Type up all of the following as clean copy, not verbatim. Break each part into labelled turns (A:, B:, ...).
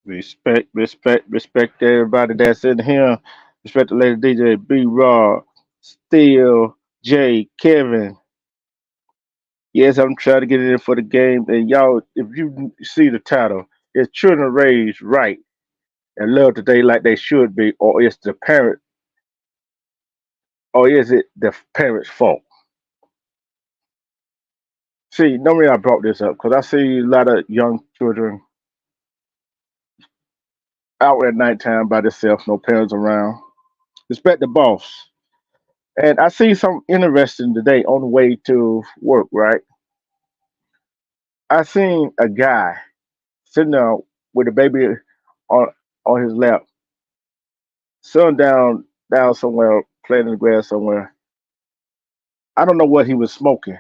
A: Respect everybody that's in here. Respect the lady DJ, B Raw, Steel, Jay, Kevin. Yes, I'm trying to get it in for the game. And y'all, if you see the title, it's children raised right and love today like they should be, or it's the parent, or is it the parent's fault? See, normally I brought this up because I see a lot of young children out at nighttime by themselves, no parents around. Respect the boss. And I see something interesting today on the way to work, right? I seen a guy sitting there with a baby on on his lap, son down somewhere, playing in the grass somewhere. I don't know what he was smoking,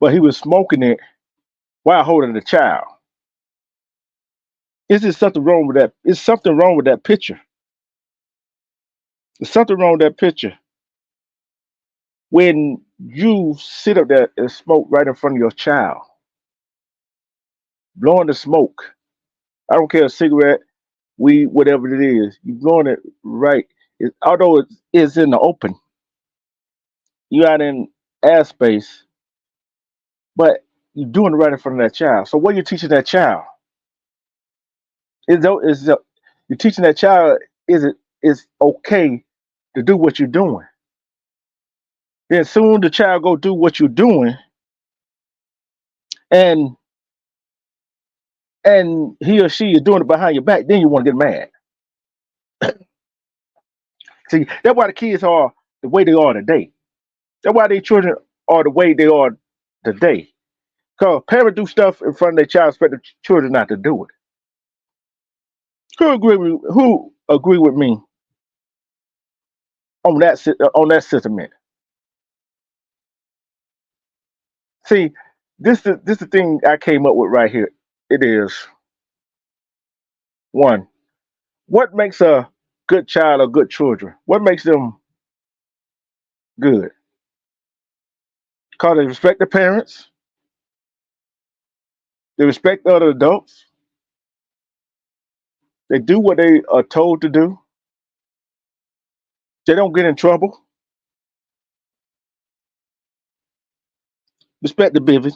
A: but he was smoking it while holding the child. Is there something wrong with that? Is something wrong with that picture? There's something wrong with that picture. When you sit up there and smoke right in front of your child, blowing the smoke. I don't care, a cigarette, weed, whatever it is, you blowing it right. Although it is in the open, you out in airspace, but you're doing it right in front of that child. So what are you teaching that child? You're teaching that child is it is okay to do what you're doing. Then soon the child go do what you're doing, and he or she is doing it behind your back. Then you want to get mad. See, that's why the kids are the way they are today. That's why their children are the way they are today. Cause parents do stuff in front of their child, expect the children not to do it. Who agree with me on that sentiment? See, this the thing I came up with right here. It is one. What makes a good child or good children? What makes them good? Cause they respect their parents, they respect other adults, they do what they are told to do, they don't get in trouble, respect the baby,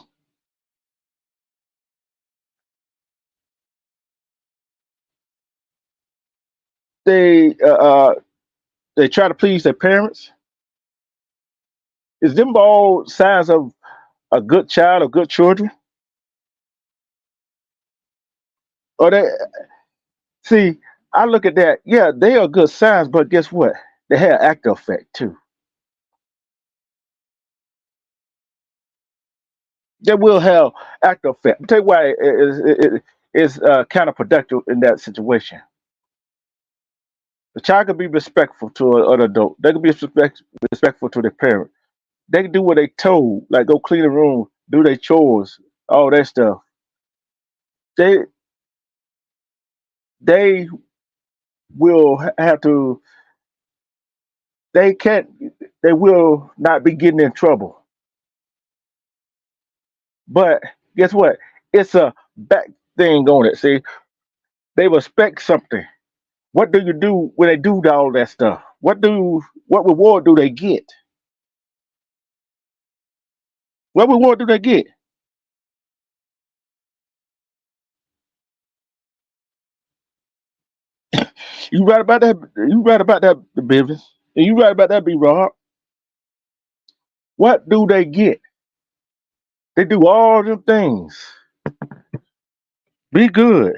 A: they uh, uh, they try to please their parents. Is them all signs of a good child or good children? Or they see? I look at that. Yeah, they are good signs, but guess what? They have active effect too. They will have active effect. I'll tell you why it's kind of productive in that situation. The child can be respectful to an adult. They can be respectful to their parent. They can do what they told, like go clean the room, do their chores, all that stuff. They they will have to. They can't. They will not be getting in trouble. But guess what? It's a back thing on it. See, they respect something. What do you do when they do all that stuff? What reward do they get? What reward do they get? You right about that? You right about that, the business? And you right about that, B Rob? What do they get? They do all them things. Be good.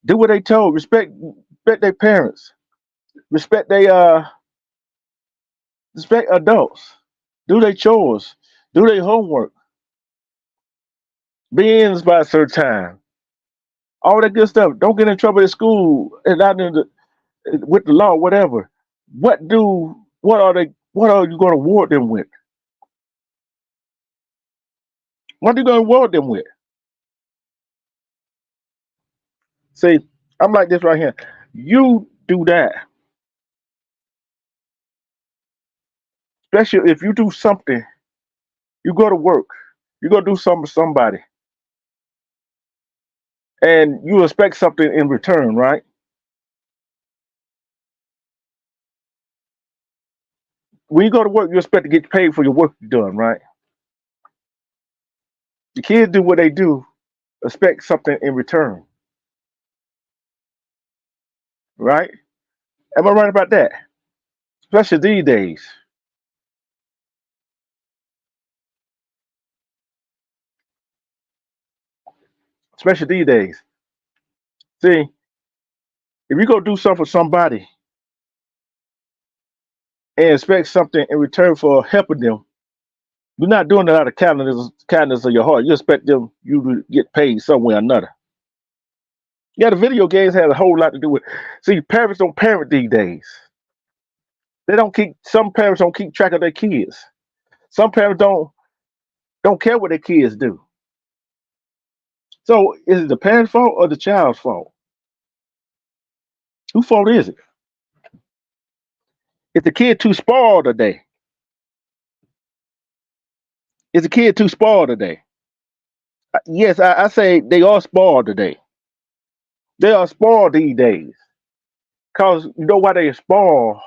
A: Do what they told. Respect their parents. Respect they respect adults. Do their chores. Do their homework. Be in by a certain time. All that good stuff. Don't get in trouble at school and not in with the law, whatever. What are you gonna reward them with? What are you gonna reward them with? See, I'm like this right here. You do that, especially if you do something, you go to work, you go do something for somebody, and you expect something in return, right? When you go to work, you expect to get paid for your work you've done, right? The kids do what they do, expect something in return, right? Am I right about that? Especially these days. Especially these days. See, if you go do something for somebody and expect something in return for helping them, you're not doing it out of kindness of your heart. You expect them you to get paid somewhere or another. Yeah, the video games had a whole lot to do with. See, parents don't parent these days. They don't keep. Some parents don't keep track of their kids. Some parents don't care what their kids do. So is it the parent's fault or the child's fault? Whose fault is it? Is the kid too spoiled today? Is the kid too spoiled today? Yes, I say they are spoiled today. They are spoiled these days. Cause you know why they are spoiled?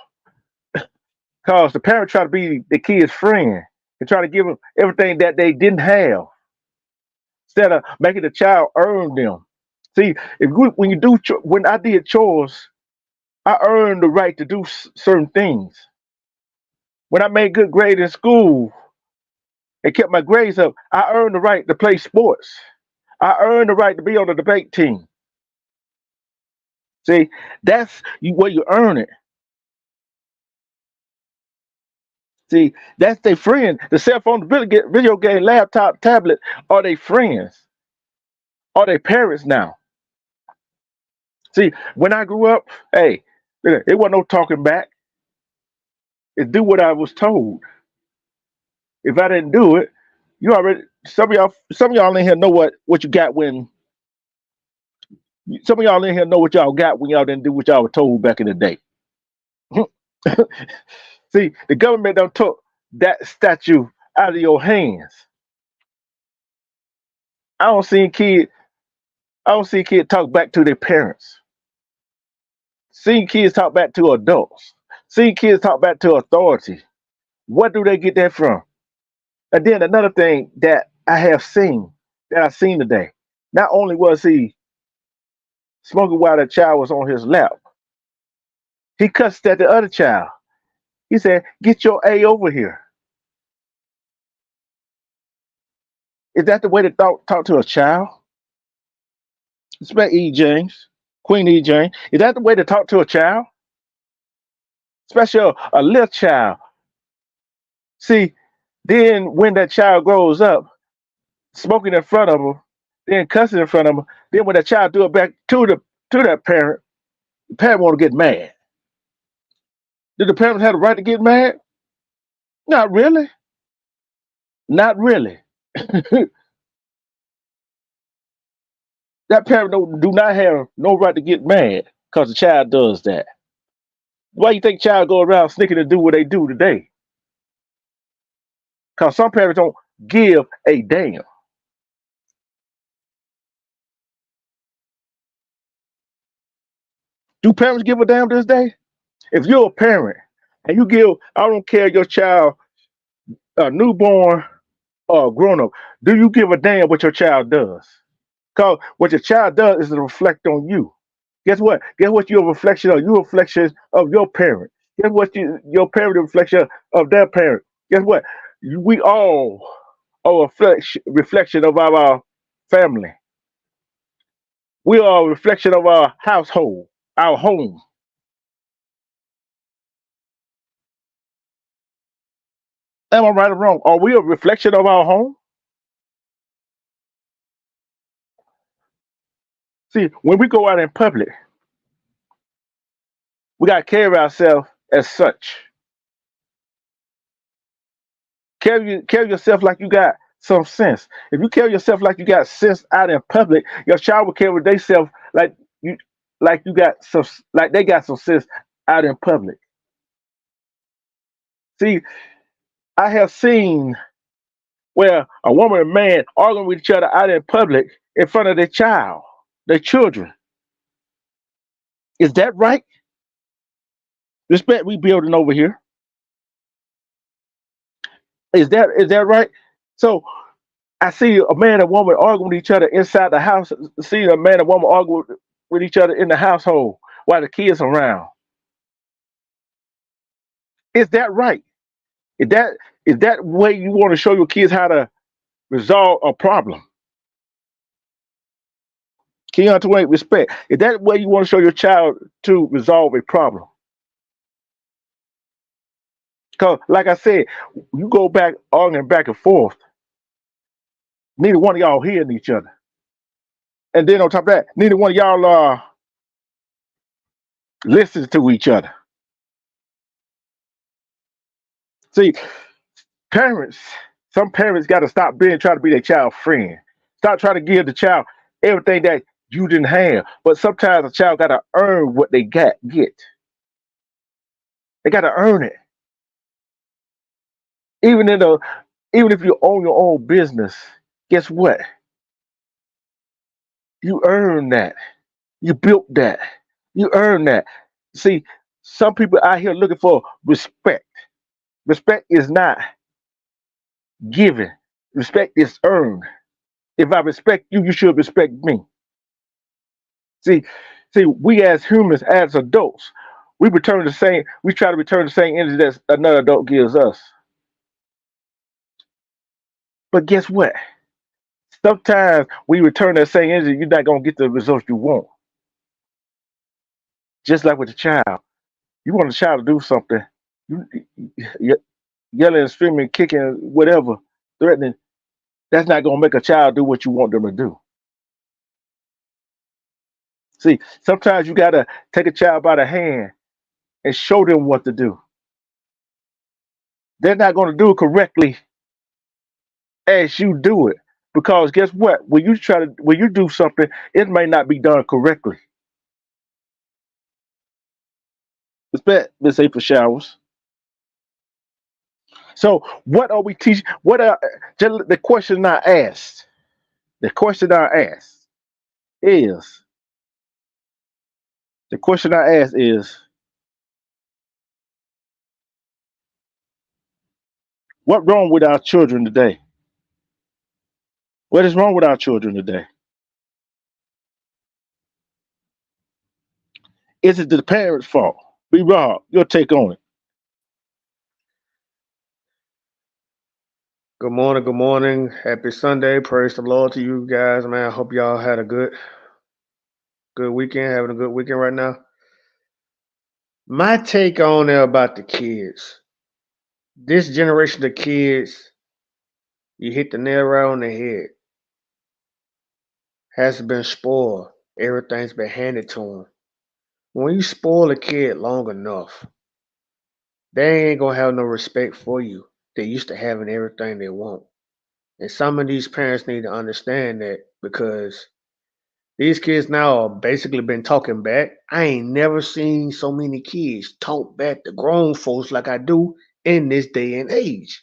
A: Cause the parent try to be the kid's friend and try to give them everything that they didn't have instead of making the child earn them. See, when you do when I did chores, I earned the right to do certain things. When I made good grades in school and kept my grades up, I earned the right to play sports. I earned the right to be on the debate team. See, that's where you earn it. See, that's their friend. The cell phone, the video game, laptop, tablet are they friends? Are they parents now? See, when I grew up, hey, it wasn't no talking back. It do what I was told. If I didn't do it, you already some of y'all in here know what you got when some of y'all in here know what y'all got when y'all didn't do what y'all were told back in the day. See, the government done took that statue out of your hands. I don't see kid I don't see kids talk back to their parents. See kids talk back to adults. See kids talk back to authority. What do they get that from? And then another thing that I seen today. Not only was he smoking while the child was on his lap, he cussed at the other child. He said, "Get your A over here." Is that the way to talk to a child? Respect E. James, Queen E. James. Is that the way to talk to a child? Especially a little child. See, then when that child grows up, smoking in front of him, then cussing in front of him, then when that child do it back to that parent, the parent want to get mad. Do the parents have the right to get mad? Not really. Not really. That parent do not have no right to get mad because the child does that. Why you think child go around sneaking to do what they do today? Because some parents don't give a damn. Do parents give a damn this day? If you're a parent and you give, I don't care your child a newborn or a grown up, do you give a damn what your child does? Because what your child does is to reflect on you. Guess what? Guess what you're a reflection of? You're a reflection of your parent. Guess what your parent is a reflection of their parent. Guess what? We all are a reflection of our family. We are a reflection of our household, our home. Am I right or wrong? Are we a reflection of our home? See, when we go out in public, we got to carry ourselves as such. Carry yourself like you got some sense. If you carry yourself like you got sense out in public, your child will carry themselves you like you got some like they got some sense out in public. See, I have seen where a woman and man arguing with each other out in public in front of their child. their children. Is that right? Respect we building over here. Is that right? So I see a man and woman arguing with each other inside the house. See a man and woman arguing with each other in the household while the kids around. Is that right? Is that is that way you want to show your kids how to resolve a problem? Keon to respect. Is that way you want to show your child to resolve a problem? Because, like I said, you go back arguing back and forth. Neither one of y'all hearing each other, and then on top of that, neither one of y'all listens to each other. See, parents, some parents got to stop being trying to be their child friend. Stop trying to give the child everything that you didn't have. But sometimes a child got to earn what they get. They got to earn it. Even in the even if you own your own business, guess what? You earn that. You built that. You earn that. See, some people out here looking for respect. Respect is not given. Respect is earned. If I respect you, you should respect me. See, we as humans, as adults, we try to return the same energy that another adult gives us. But guess what? Sometimes we return that same energy, you're not gonna get the results you want. Just like with the child. You want a child to do something, you, yelling and screaming, kicking, whatever, threatening, that's not gonna make a child do what you want them to do. See, sometimes you gotta take a child by the hand and show them what to do. They're not gonna do it correctly as you do it. Because guess what? When you do something, it may not be done correctly. Respect, Miss April Showers. So what are we teaching? What are the question I asked? The question I asked is the question I asked is what wrong with our children today? What is wrong with our children today? Is it the parents' fault? Be Rob, your take on it.
B: Good morning, good morning. Happy Sunday. Praise the Lord to you guys, man. I hope y'all had a good weekend, having a good weekend right now. My take on it about the kids. This generation of kids, you hit the nail right on the head, has been spoiled. Everything's been handed to them. When you spoil a kid long enough, they ain't gonna have no respect for you. They used to having everything they want. And some of these parents need to understand that because these kids now are basically been talking back. I ain't never seen so many kids talk back to grown folks like I do in this day and age.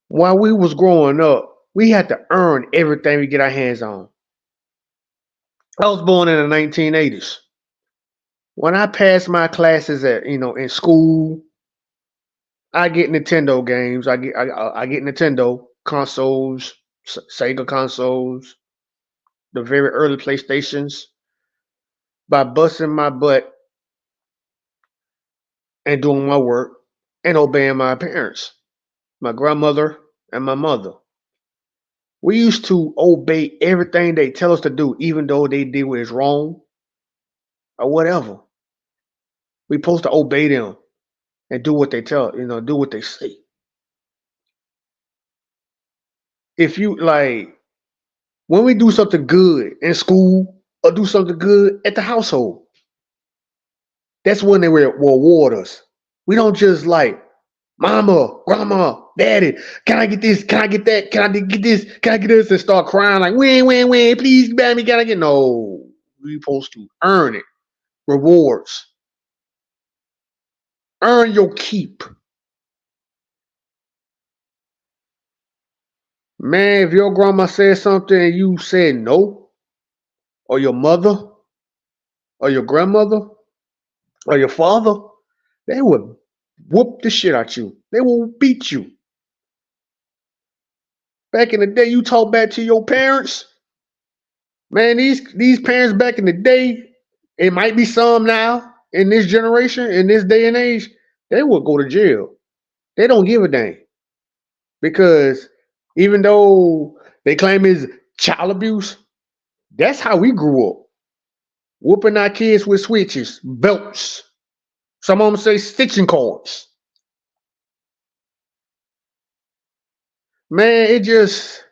B: While we was growing up, we had to earn everything we get our hands on. I was born in the 1980s. When I passed my classes at in school, I get Nintendo games. I get Nintendo consoles, Sega consoles, the very early PlayStations by busting my butt and doing my work and obeying my parents, my grandmother and my mother. We used to obey everything they tell us to do, even though they did what is wrong or whatever. We supposed to obey them and do what they do what they say. If you like, when we do something good in school or do something good at the household, that's when they will reward us. We don't just like, mama, grandma, daddy, can I get this? Can I get that? Can I get this? Can I get this? And start crying like, win, please, baby, can I get? No, we supposed to earn it. Rewards. Earn your keep. Man, if your grandma said something and you said no, or your mother, or your grandmother, or your father, they would whoop the shit out you. They will beat you. Back in the day, you talk back to your parents. Man, these parents back in the day, it might be some now in this generation, in this day and age, they would go to jail. They don't give a damn because even though they claim it's child abuse, that's how we grew up. Whooping our kids with switches, belts. Some of them say stitching cords. Man, it just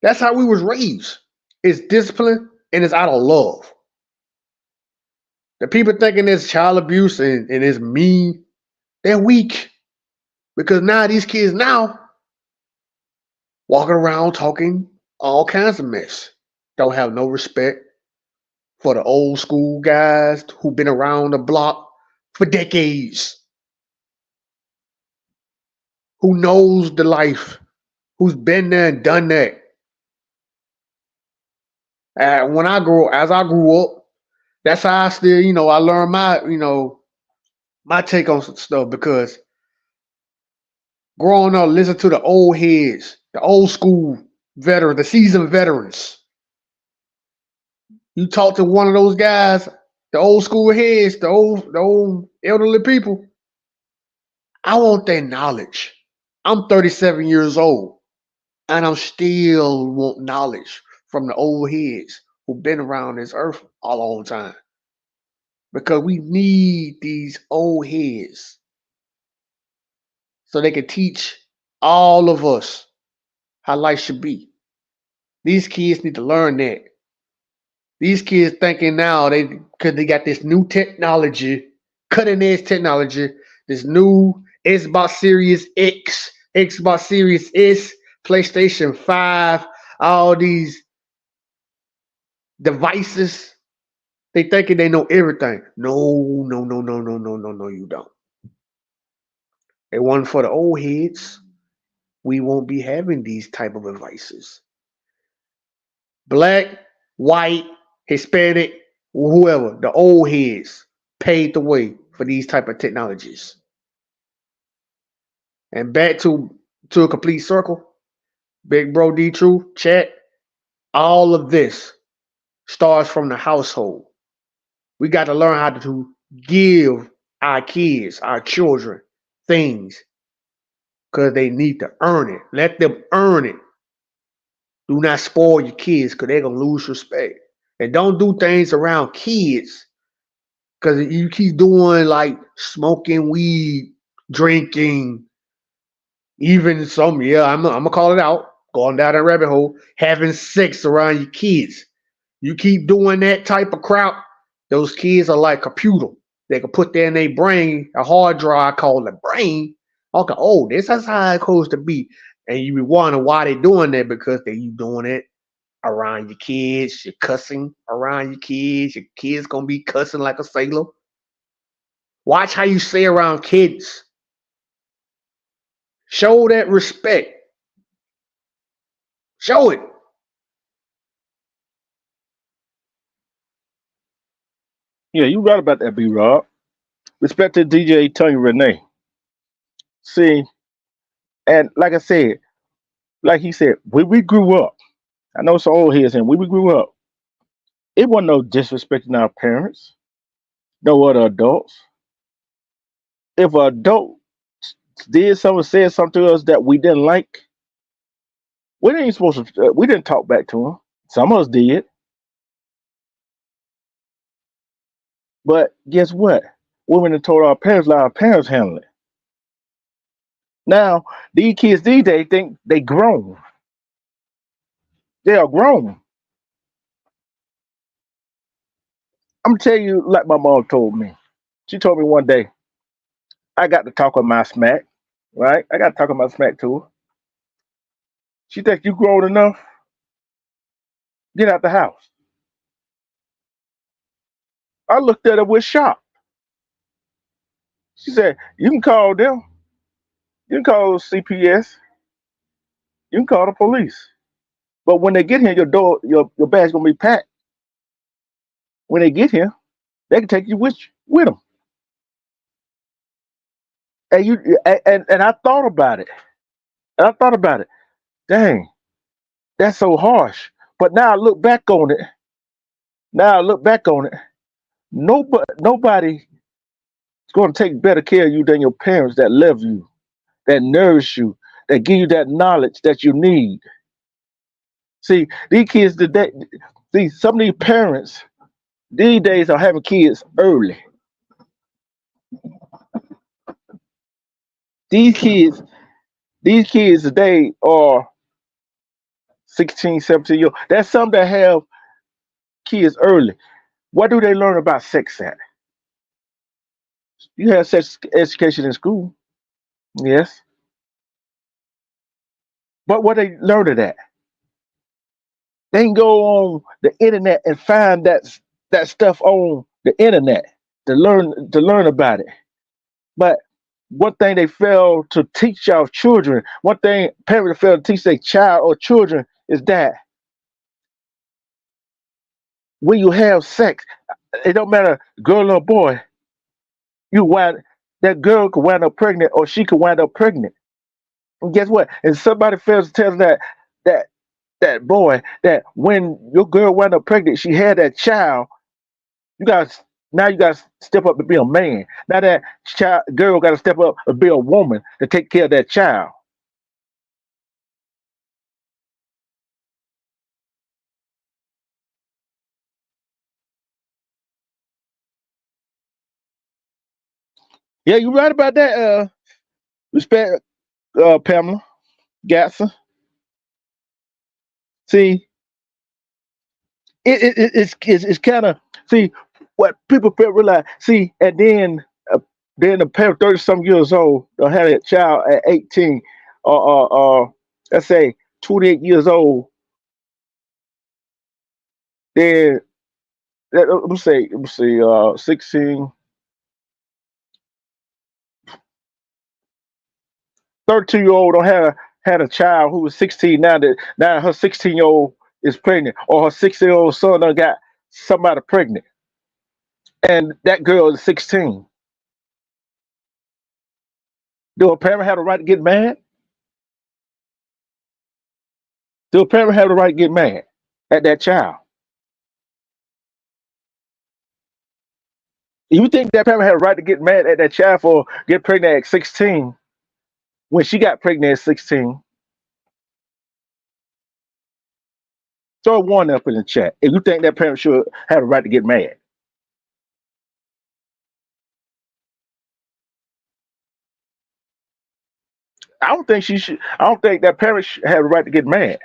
B: that's how we was raised. It's discipline and it's out of love. The people thinking it's child abuse and it's mean, they're weak. Because now these kids now walking around talking all kinds of mess. Don't have no respect for the old school guys who've been around the block for decades, who knows the life, who's been there and done that. As I grew up, that's how I still, I learned my take on some stuff because growing up, listen to the old heads, the old school veterans, the seasoned veterans. You talk to one of those guys, the old school heads, the old elderly people. I want their knowledge. I'm 37 years old, and I'm still want knowledge from the old heads who've been around this earth a long time. Because we need these old heads so they can teach all of us how life should be. These kids need to learn that. These kids thinking now because they got this new technology, cutting edge technology, this new Xbox Series X, Xbox Series S, PlayStation 5, all these devices. They thinking they know everything. No, no, no, no, no, no, no, no, you don't. They want for the old heads. We won't be having these type of devices. Black, white, Hispanic, whoever, the old heads paved the way for these type of technologies. And back to a complete circle, Big Bro D True, chat, all of this starts from the household. We got to learn how to give our kids, our children, things because they need to earn it. Let them earn it. Do not spoil your kids because they're going to lose respect. And don't do things around kids because you keep doing like smoking weed, drinking, even some, yeah, I'm going to call it out, going down that rabbit hole, having sex around your kids. You keep doing that type of crap, those kids are like computer. They can put that in their brain, a hard drive called the brain. Okay, oh, this is how it's supposed to be. And you be wondering why they doing that because they you doing it around your kids, you're cussing around your kids gonna be cussing like a sailor. Watch how you say around kids. Show that respect. Show it.
A: Yeah, you right about that, B Rob. Respect to DJ Tony Renee. See, and like I said, like he said, when we grew up, I know some old heads and when we grew up, it wasn't no disrespecting our parents, no other adults. If an adult did something, said something to us that we didn't like, we didn't supposed to. We didn't talk back to them. Some of us did, but guess what? We went and told our parents, let our parents handle it. Now these kids these days think they grown. They are grown. I'm gonna tell you like my mom told me. She told me one day I got to talk on my smack, right? I got to talk on my smack to her. She think you grown enough. Get out the house. I looked at her with shock. She said, "You can call them. You can call CPS. You can call the police. But when they get here, your bag's gonna be packed. When they get here, they can take you with them. And and I thought about it. And I thought about it. Dang, that's so harsh. But now I look back on it. Now I look back on it. Nobody's going to take better care of you than your parents that love you, that nourish you, that give you that knowledge that you need. See, these kids today, see, some of these parents these days are having kids early. These kids, these kids today are 16, 17 years old. That's some that have kids early. What do they learn about sex at? You have sex education in school, yes. But what they learn of that? They can go on the internet and find that stuff on the internet to learn about it. But one thing they fail to teach our children, one thing parents fail to teach their child or children is that when you have sex, it don't matter girl or boy, you wind that girl could wind up pregnant or she could wind up pregnant. And guess what? And somebody fails to tell them that that boy that when your girl wound up pregnant, she had that child. You got now you got to step up and be a man. Now that child girl got to step up and be a woman to take care of that child. Yeah, you right about that. Respect, Pamela Gatson. See, it's kind of see what people fail to realize. See, and then the parent 30 some years old had a child at 18 or let's say 28 years old. Then let me see 16, 32-year old don't have had a child who was 16 now that now her 16-year-old is pregnant or her 16-year-old son done got somebody pregnant and that girl is 16. Do a parent have the right to get mad? Do a parent have the right to get mad at that child? You think that parent had a right to get mad at that child for get pregnant at 16 when she got pregnant at 16? Throw one up in the chat if you think that parent should have a right to get mad. I don't think she should. I don't think that parent should have a right to get mad.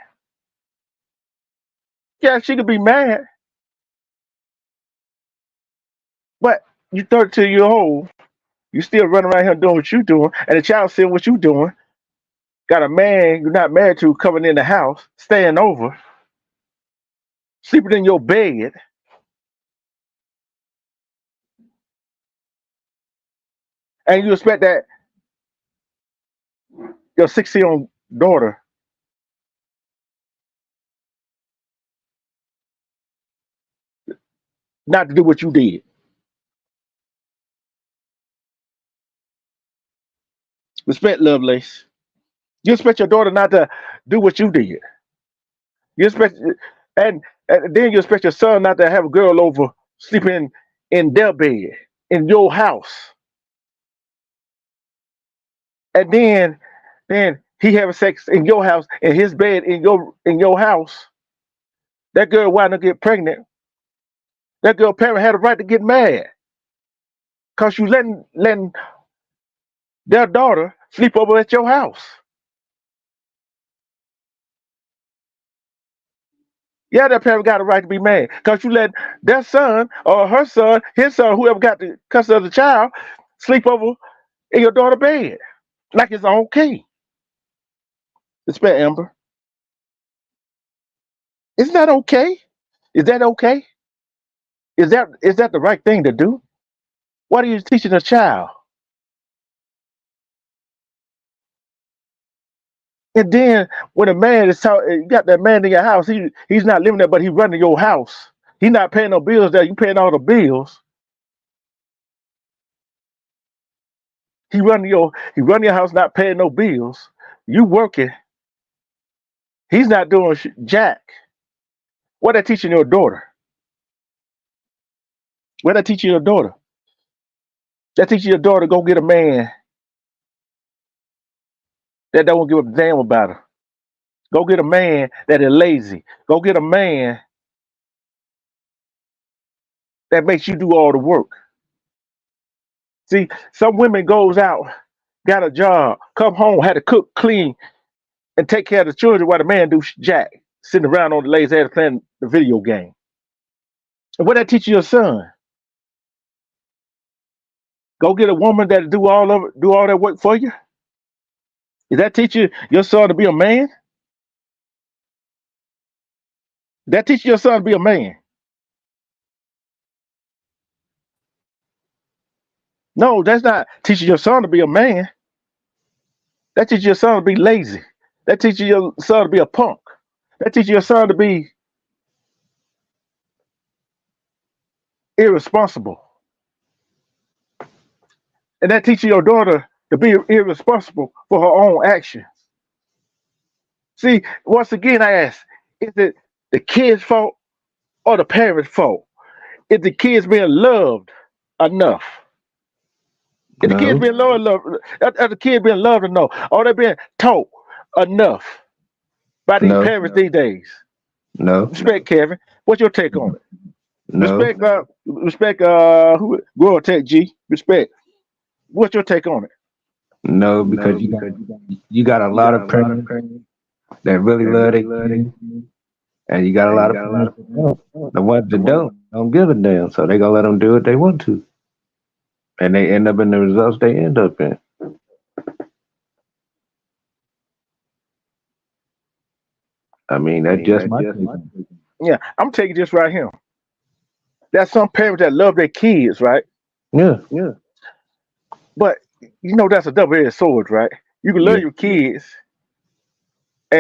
A: Yeah, she could be mad, but you 32-year old, you still running around here doing what you doing, and the child seeing what you doing. Got a man you're not married to coming in the house, staying over, sleeping in your bed, and you expect that your 16-year-old daughter not to do what you did. Respect Lovelace. You expect your daughter not to do what you did. You expect and then you expect your son not to have a girl over sleeping in their bed in your house. And then he having sex in your house in his bed in your house. That girl wind up get pregnant. That girl parent had a right to get mad because you letting their daughter sleep over at your house. Yeah, that parent got a right to be mad because you let their son or her son, his son, whoever got the custody of the child, sleep over in your daughter's bed like it's okay. Respect Amber. Isn't that okay? Is that okay? Is that the right thing to do? What are you teaching a child? And then when a man is you got that man in your house, he's not living there, but he's running your house. He's not paying no bills there. You paying all the bills. He running your house, not paying no bills. You working. He's not doing jack. What they teaching your daughter? What they teaching your daughter? They teaching your daughter go get a man that don't give a damn about her. Go get a man that is lazy. Go get a man that makes you do all the work. See, some women goes out, got a job, come home, had to cook, clean, and take care of the children while the man do jack, sitting around on the lazy ass playing the video game. And what that teach your son? Go get a woman that do all that work for you? Is that teaching your son to be a man? That teach your son to be a man? No, that's not teaching your son to be a man. That teaches your son to be lazy. That teaches your son to be a punk. That teaches your son to be irresponsible. And that teaches your daughter to be irresponsible for her own actions. See, once again, I ask, is it the kid's fault or the parents' fault? Is the kids being loved enough? Is the kids
C: No,
A: being loved, are the kids being loved enough? Or they being taught enough by these
C: no,
A: parents these days?
C: no,
A: Respect, Kevin. What's your take on it?
C: no,
A: Respect, who? Royal Tech G. Respect. What's your take on it?
C: no, because you got a lot of parents that really love their kids, and you got a lot of parents that don't. The ones that don't give a damn, so they gonna let them do what they want to, and they end up in the results they end up in. I mean, that's just my take on it.
A: Yeah, I'm taking this right here. There's some parents that love their kids, right?
C: Yeah,
A: But that's a double-edged sword, right? You can love
C: yeah,
A: your kids,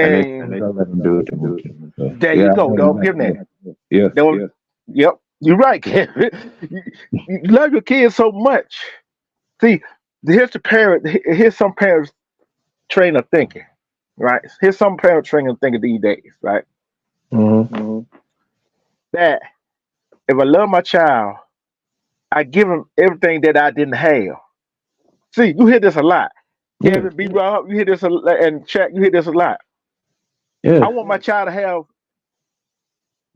C: and they
A: and
C: still gonna let them do what they want to. So,
A: there you
C: yeah, I
A: go.
C: know you're
A: Don't
C: right.
A: give them that.
C: Yeah,
A: Don't, Yep, you're right, Kevin. You love your kids so much. See, here's the parent. Here's some parents train of thinking, right? Here's some parents train of thinking these days, right?
C: mm-hmm.
A: Mhm. That if I love my child, I give him everything that I didn't have. See, you hear this a lot.
C: Yeah,
A: Kevin, be Rob, you hear this a lot, and Chuck, you hear this a lot.
C: yeah.
A: I want my child to have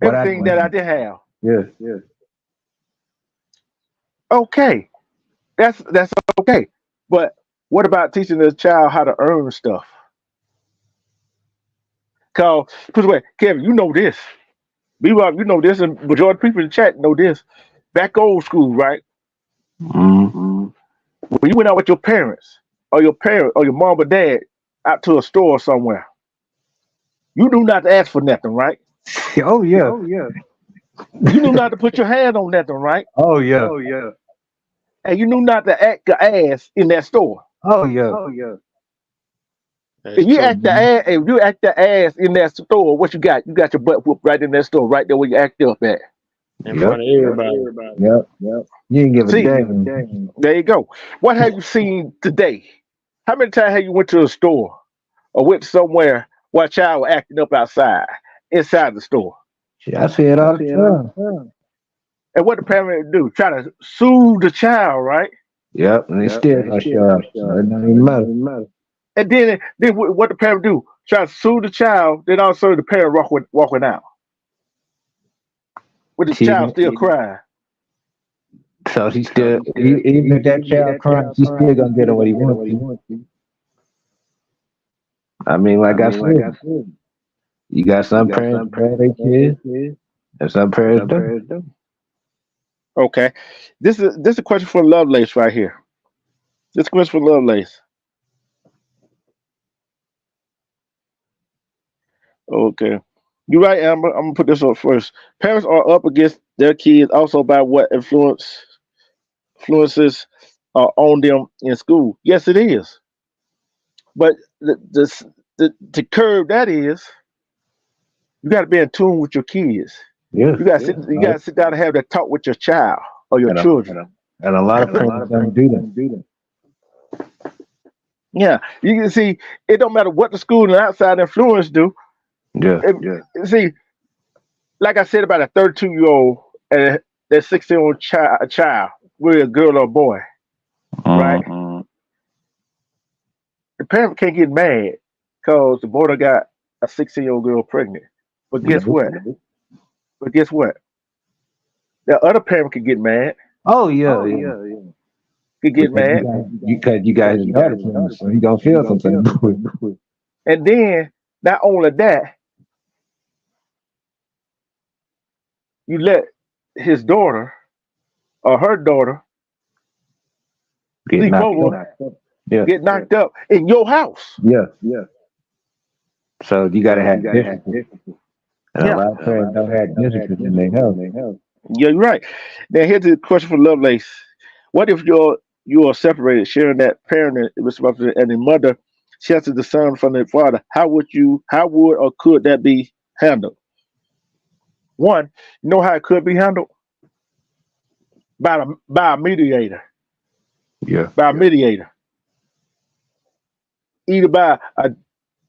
C: What I
A: everything that I did have.
C: yeah,
A: Okay, that's okay. But what about teaching the child how to earn stuff? Cause put it away, Kevin, you know this. Be Rob, you know this, and majority of people in the chat know this. Back old school, right?
C: mm-hmm.
A: When you went out with your parents, or your mom or dad, out to a store somewhere, you knew not to ask for nothing, right?
C: Oh yeah,
A: You knew not to put your hand on nothing, right?
C: oh yeah,
A: And you knew not to act the ass in that store.
C: oh yeah.
B: That's true.
A: If you act the ass in that store, what you got? You got your butt whooped right in that store, right there where you act up at.
B: In
C: Yep,
B: front of everybody.
C: yep. You didn't give a
A: See,
C: damn.
A: there you go. What have you seen today? How many times have you went to a store or went somewhere while a child was acting up outside, inside the store?
C: Shit, I see it all the time.
A: And what the parent do? Try to soothe the child, right?
C: Yep, and they still gonna show up. So it don't even matter.
A: And then what the parent do? Try to soothe the child. Then also the parent walking out with the child still crying.
C: So he still, even if that child crying, he's still gonna get him what he wants. I mean, like I said, you got some parents that pray their kids, and some parents don't.
A: Okay, this is a question for Lovelace right here. This question for Lovelace. Okay, you're right, Amber. I'm gonna put this up first. Parents are up against their kids also by what influences are on them in school. Yes, it is. But the to curb that is you got to be in tune with your kids.
C: Yeah.
A: You got to sit down and have that talk with your child or your
C: And a,
A: children.
C: and a lot of parents don't do that.
A: Yeah, you can see it don't matter what the school and outside influence do.
C: Yeah.
A: See, like I said about a 32-year-old and that 16-year-old child, whether a girl or a boy, right? The parent can't get mad because the boy done got a 16-year-old girl pregnant. But guess
C: No.
A: what? But guess what? The other parent could get mad.
C: Oh yeah.
A: Could get mad.
C: Because you guys are daughters, so you gonna feel something.
A: And then not only that, you let his daughter or her daughter
C: Get
A: sleep
C: knocked
A: over,
C: up. Yeah.
A: get knocked up in your house.
C: Yeah. So you gotta have discipline. And a
A: Yeah,
C: lot of parents don't have discipline in their house.
A: yeah, you're right. Now here's the question for Lovelace: what if you are separated, sharing that parenting responsibility, and the mother shelters the son from the father? How would or could that be handled? One, you know how it could be handled by a mediator,
C: Yeah.
A: either by a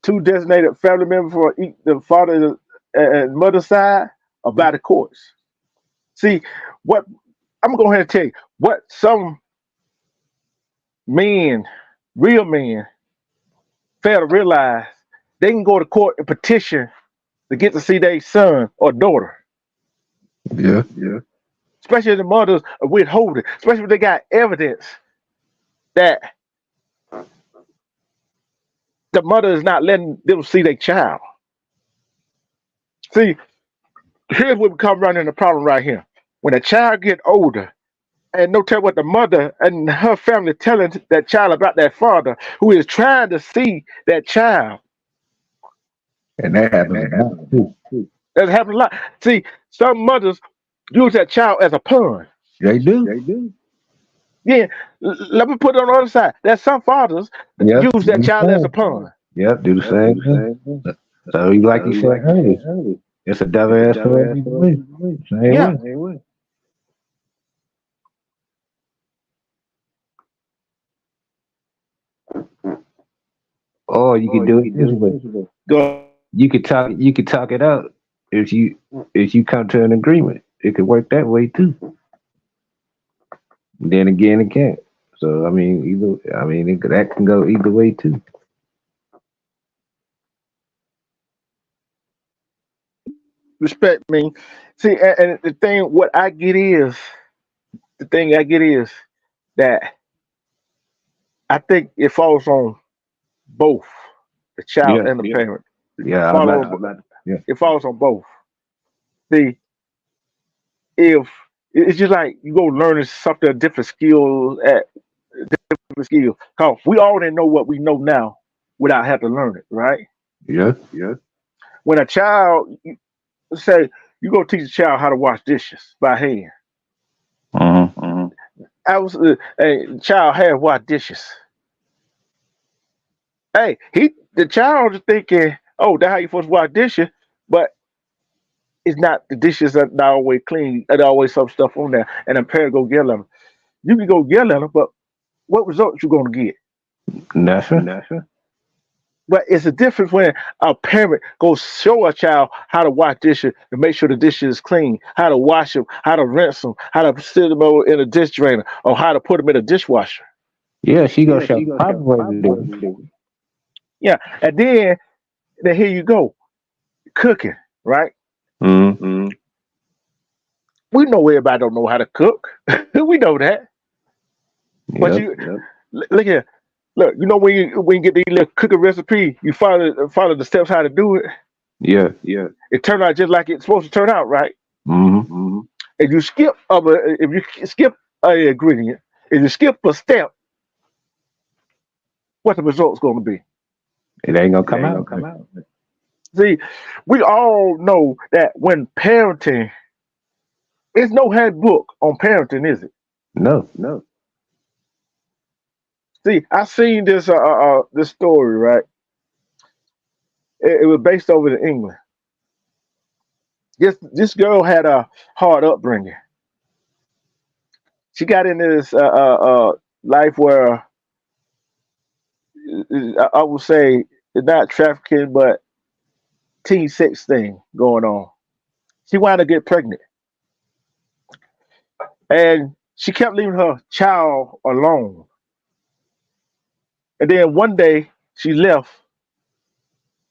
A: two designated family members for the father and mother side, or by the courts. See, what I'm gonna go ahead and tell you what some men, real men, fail to realize. They can go to court and petition to get to see their son or daughter,
C: Yeah.
A: especially the mothers are withholding, especially if they got evidence that the mother is not letting them see their child. See, here's what we come running into the problem right here. When a child get older and no tell what the mother and her family telling that child about that father who is trying to see that child.
C: And that happens a lot too.
A: That happens a lot. See, some mothers use that child as a pawn.
C: They do.
A: Yeah, let me put it on the other side. There's some fathers
C: Yep.
A: use that child as a pawn.
C: Yep. Do the same thing. So like you said earlier, it's a double edged sword. Same
A: Yeah.
C: way. Or you can do it this way.
A: Go.
C: You could talk it out if you come to an agreement. It could work that way too. Then again, it can't. So that can go either way too.
A: Respect me. See, and the thing I get is that I think it falls on both the child and the parent.
C: Yeah.
A: It falls on both. See, if it's just like you go learning something, a different skill at different skill. Cause we already know what we know now without having to learn it, right?
C: Yeah.
A: When a child say you go teach a child how to wash dishes by hand. I was a child had washed dishes. Hey, the child is thinking, oh, that's how you supposed to wash dishes, but it's not. The dishes are not always clean. There's always some stuff on there, and a parent go yell at them. You can go yell at them, but what results you gonna get?
C: Nothing.
A: But it's a difference when a parent goes show a child how to wash dishes to make sure the dishes is clean, how to wash them, how to rinse them, how to sit them over in a dish drainer, or how to put them in a dishwasher.
C: Yeah, she gonna show proper way to do it.
A: Yeah, and then here you go, cooking, right?
C: Mm-hmm.
A: We know everybody don't know how to cook. We know that. But look here. Look, you know when you get these little cooking recipe, you follow the steps how to do it.
C: Yeah.
A: It turned out just like it's supposed to turn out, right?
C: Mm-hmm.
A: If you skip an ingredient, if you skip a step, what the result's going to be?
C: It ain't gonna come out.
A: See, we all know that when parenting, it's no handbook on parenting, is it?
C: No.
A: See, I seen this this story, right? It was based over in England. This girl had a hard upbringing. She got into this life where I would say it's not trafficking, but teen sex thing going on. She wanted to get pregnant, and she kept leaving her child alone. And then one day she left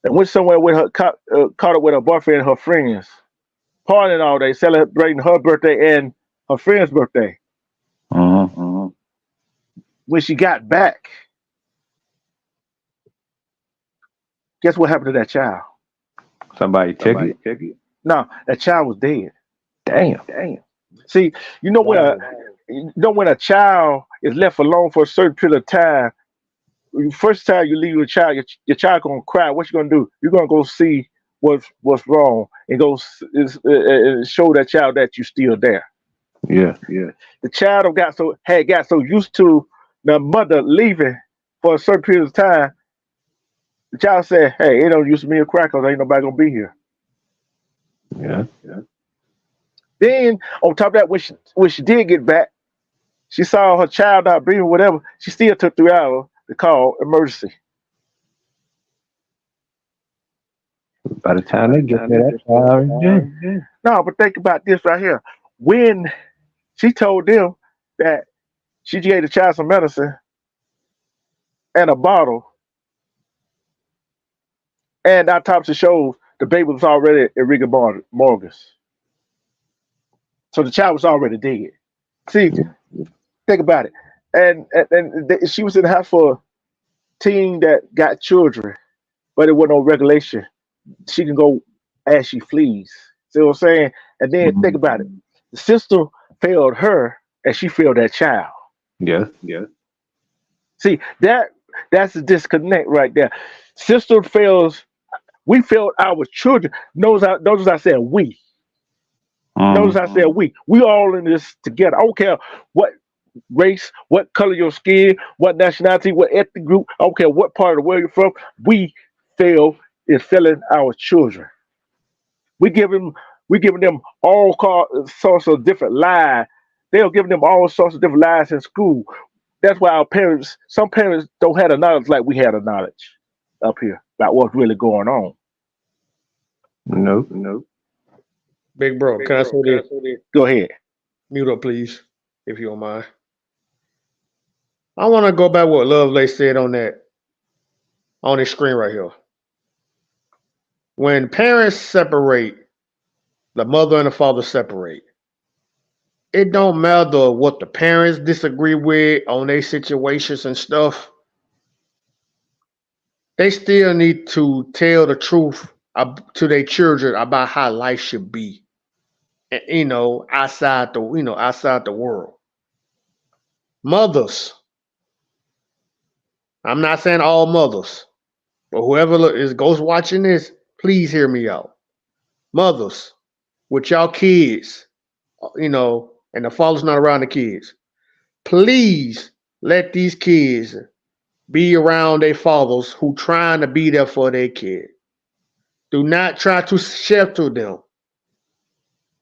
A: and went somewhere with her, caught up with her boyfriend and her friends, partying all day, celebrating her birthday and her friend's birthday.
C: Uh-huh.
A: When she got back, guess what happened to that child?
C: Somebody took it.
A: No, that child was dead.
C: Damn.
A: See, when a child is left alone for a certain period of time, first time you leave your child, your child gonna cry. What you gonna do? You're gonna go see what's wrong and go show that child that you're still there.
C: Yeah.
A: The child had got so used to the mother leaving for a certain period of time. The child said, "Hey, it don't use me to cry because ain't nobody gonna be here."
C: Yeah.
A: Then on top of that, when she did get back, she saw her child not breathing, whatever. She still took 3 hours to call emergency.
C: By the time they get there, that's already dead.
A: No, but think about this right here. When she told them that she gave the child some medicine and a bottle, and autopsy shows the baby was already in rigor mortis. So the child was already dead. See, think about it. And she was in the house for a teen that got children, but it wasn't no regulation. She can go as she flees. See what I'm saying? And then think about it. The sister failed her and she failed that child.
C: Yeah.
A: See, that's the disconnect right there. Sister fails, we failed our children. Notice I said we. Notice I said we. We all in this together. I don't care what race, what color your skin, what nationality, what ethnic group. I don't care what part of the world you're from. We fail in failing our children. We giving them all sorts of different lies. They're giving them all sorts of different lies in school. That's why some parents don't have the knowledge like we had the knowledge up here about what's really going on.
C: Nope.
B: Big bro, can I say this?
A: Go ahead.
B: Mute up, please, if you don't mind. I want to go back what Lovelace said on this screen right here. When parents separate, the mother and the father separate, it don't matter what the parents disagree with on their situations and stuff. They still need to tell the truth to their children about how life should be, outside the world. Mothers, I'm not saying all mothers, but whoever is ghost watching this, please hear me out. Mothers, with y'all kids, and the father's not around the kids, please let these kids be around their fathers who trying to be there for their kid. Do not try to shelter them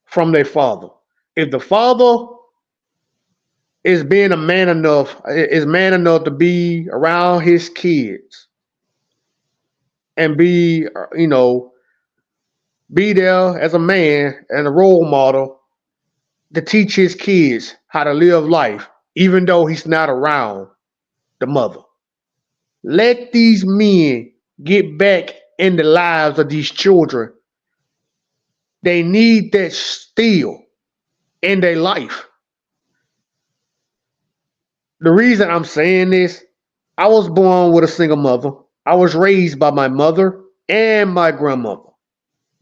B: from their father. If the father is man enough to be around his kids and be there as a man and a role model to teach his kids how to live life, even though he's not around the mother. Let these men get back in the lives of these children. They need that still in their life. The reason I'm saying this, I was born with a single mother. I was raised by my mother and my grandmother.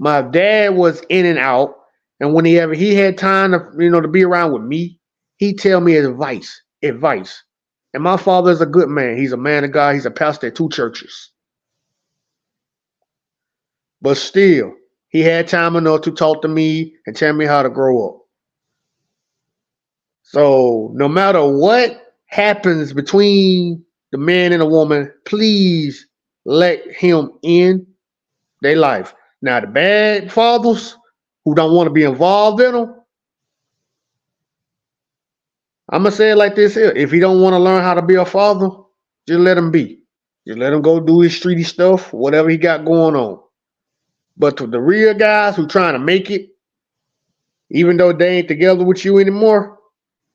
B: My dad was in and out, and whenever he had time to be around with me, he'd tell me advice. And my father is a good man. He's a man of God. He's a pastor at 2 churches. But still, he had time enough to talk to me and tell me how to grow up. So no matter what happens between the man and the woman, please let him in their life. Now the bad fathers who don't want to be involved in them, I'm gonna say it like this here: if he don't want to learn how to be a father, just let him be. Just let him go do his streety stuff, whatever he got going on. But to the real guys who trying to make it, even though they ain't together with you anymore,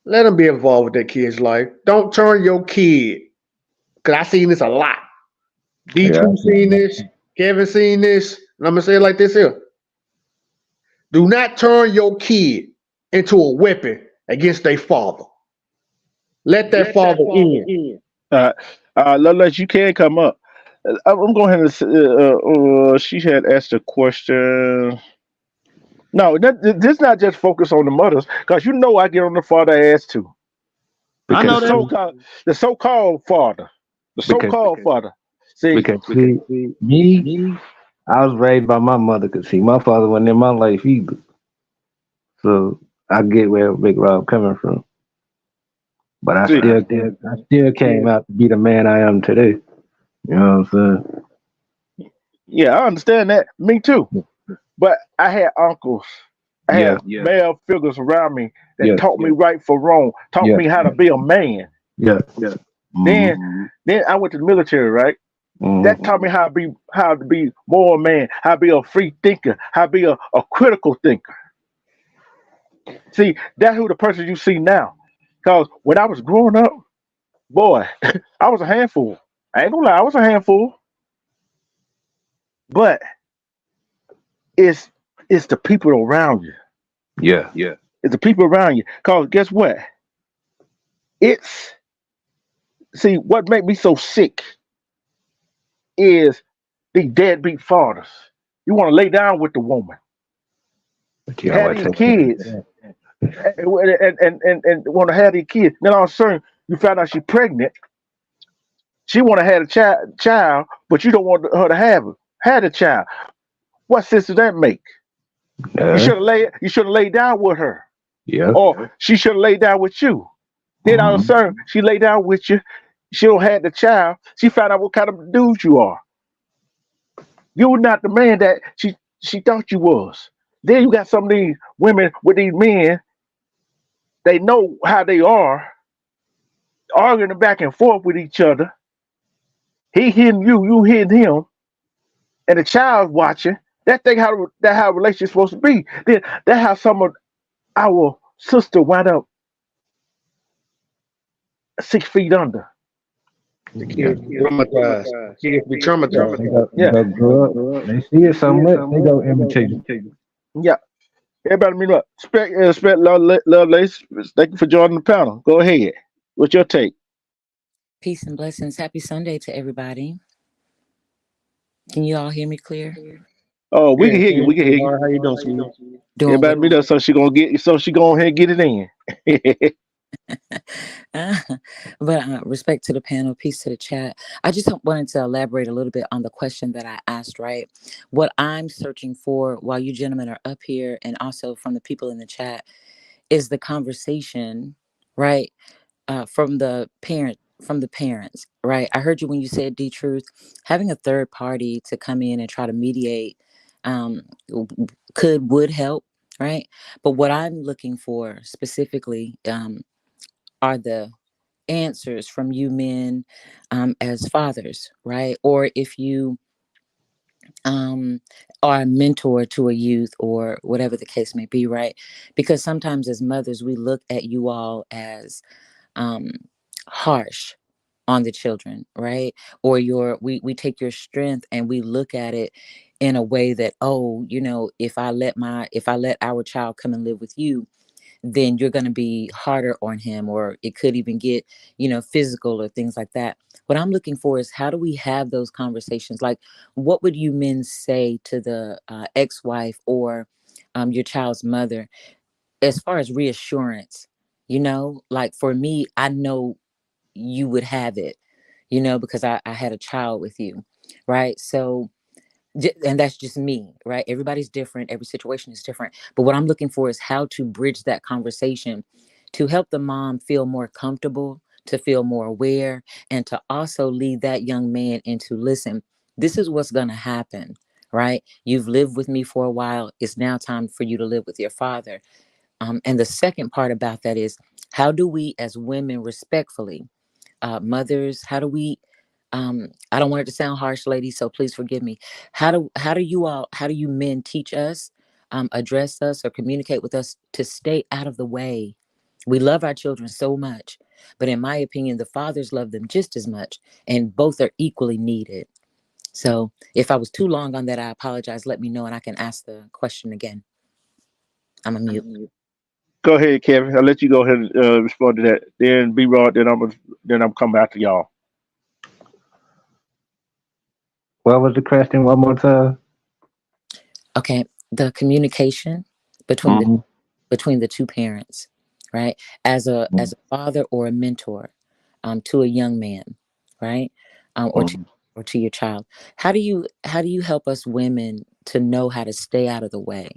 B: let them be involved with that kid's life. Don't turn your kid, because I seen this a lot.
C: Yeah.
B: D2 seen this, Kevin seen this, and I'm gonna say it like this here. Do not turn your kid into a weapon against their father. Let that father in.
A: Uh, Loveless, you can come up. I'm going ahead and she had asked a question. No, this not just focus on the mothers, because you know I get on the father ass too.
B: I know
C: Because
A: The
B: that.
A: so-called father, the
C: because
A: so-called father. See,
C: because see, me, I was raised by my mother. Cause see, my father wasn't in my life either. So I get where Big Rob coming from. But
A: see,
C: I still came out to be the man I am today. You know what I'm
A: yeah, I understand that. Me too. But I had uncles, I
C: saying?
A: had male figures around me that
C: Yeah,
A: taught me right from wrong, taught
C: yeah,
A: me how to be a man.
C: yeah.
A: Then,
C: Mm-hmm.
A: then I went to the military, right? That
C: Mm-hmm.
A: taught me how to be more a man, how to be a free thinker, how to be a critical thinker. See, that's who the person you see now. Cause when I was growing up, boy, I was a handful. I ain't gonna lie, I was a handful. But it's it's the people around you.
C: Yeah,
A: It's the people around you. Cause guess what? It's see what make me so sick is the deadbeat fathers. You want to lay down with the woman.
C: but
A: You
C: you know
A: have
C: what?
A: these kids and want to have these kids. Then all of a sudden you find out she's pregnant. She want to have a child, but you don't want her to had a child. What sense does that make?
C: Uh,
A: You should have laid down with her,
C: yeah.
A: or she should have laid down with you. Then all of a
C: Mm-hmm.
A: sudden she lay down with you. She don't have the child. She found out what kind of dude you are. You're not the man that she thought you was. Then you got some of these women with these men. They know how they are, arguing back and forth with each other. He hitting you, you hitting him, and the child watching. That how relationships supposed to be. Then that how some of our sister wound up 6 feet under.
B: The
C: Yeah.
B: kids be traumatized. Kids be traumatized.
C: They
A: Yeah,
C: go grow up. They see it so much. They go imitate it.
A: yeah. Everybody, meet up. Respect, love, ladies. Thank you for joining the panel. Go ahead. What's your take?
D: Peace and blessings. Happy Sunday to everybody. Can you all hear me clear?
A: Oh, we
B: Yeah,
A: can hear you. We can hear you.
B: sweetheart, how you doing, sweetie?
D: Doing
A: Everybody, meet
D: well.
A: up. So she go ahead and get it in.
D: But respect to the panel, peace to the chat. I just wanted to elaborate a little bit on the question that I asked, right? What I'm searching for while you gentlemen are up here and also from the people in the chat is the conversation, right? From the parents, right? I heard you when you said D Truth, having a third party to come in and try to mediate um would help, right? But what I'm looking for specifically are the answers from you men as fathers, right? Or if you um, are a mentor to a youth or whatever the case may be, right? Because sometimes as mothers, we look at you all as um, harsh on the children, right? Or we take your strength and we look at it in a way that, oh, if I let our child come and live with you, then you're going to be harder on him, or it could even get physical or things like that. What I'm looking for is, how do we have those conversations? Like, what would you men say to the ex-wife or your child's mother as far as reassurance? Like, for me, I know you would have it, because I had a child with you, right? So and that's just me, right? Everybody's different, every situation is different, but what I'm looking for is how to bridge that conversation to help the mom feel more comfortable, to feel more aware, and to also lead that young man into, listen, this is what's going to happen, right? You've lived with me for a while. It's now time for you to live with your father. And the second part about that is, how do we as women respectfully, mothers, how do we, I don't want it to sound harsh, ladies, so please forgive me. How do you men teach us, address us, or communicate with us to stay out of the way? We love our children so much, but in my opinion, the fathers love them just as much, and both are equally needed. So if I was too long on that, I apologize. Let me know and I can ask the question again. I'm a mute.
A: Go ahead, Kevin. I'll let you go ahead and respond to that. Then B Rod, then I'm coming back to y'all.
C: What was the question one more time?
D: Okay. The communication between the
C: Mm-hmm.
D: between the two parents, right? As a father or a mentor, to a young man, right? Or to
C: Mm-hmm.
D: your child. How do you help us women to know how to stay out of the way,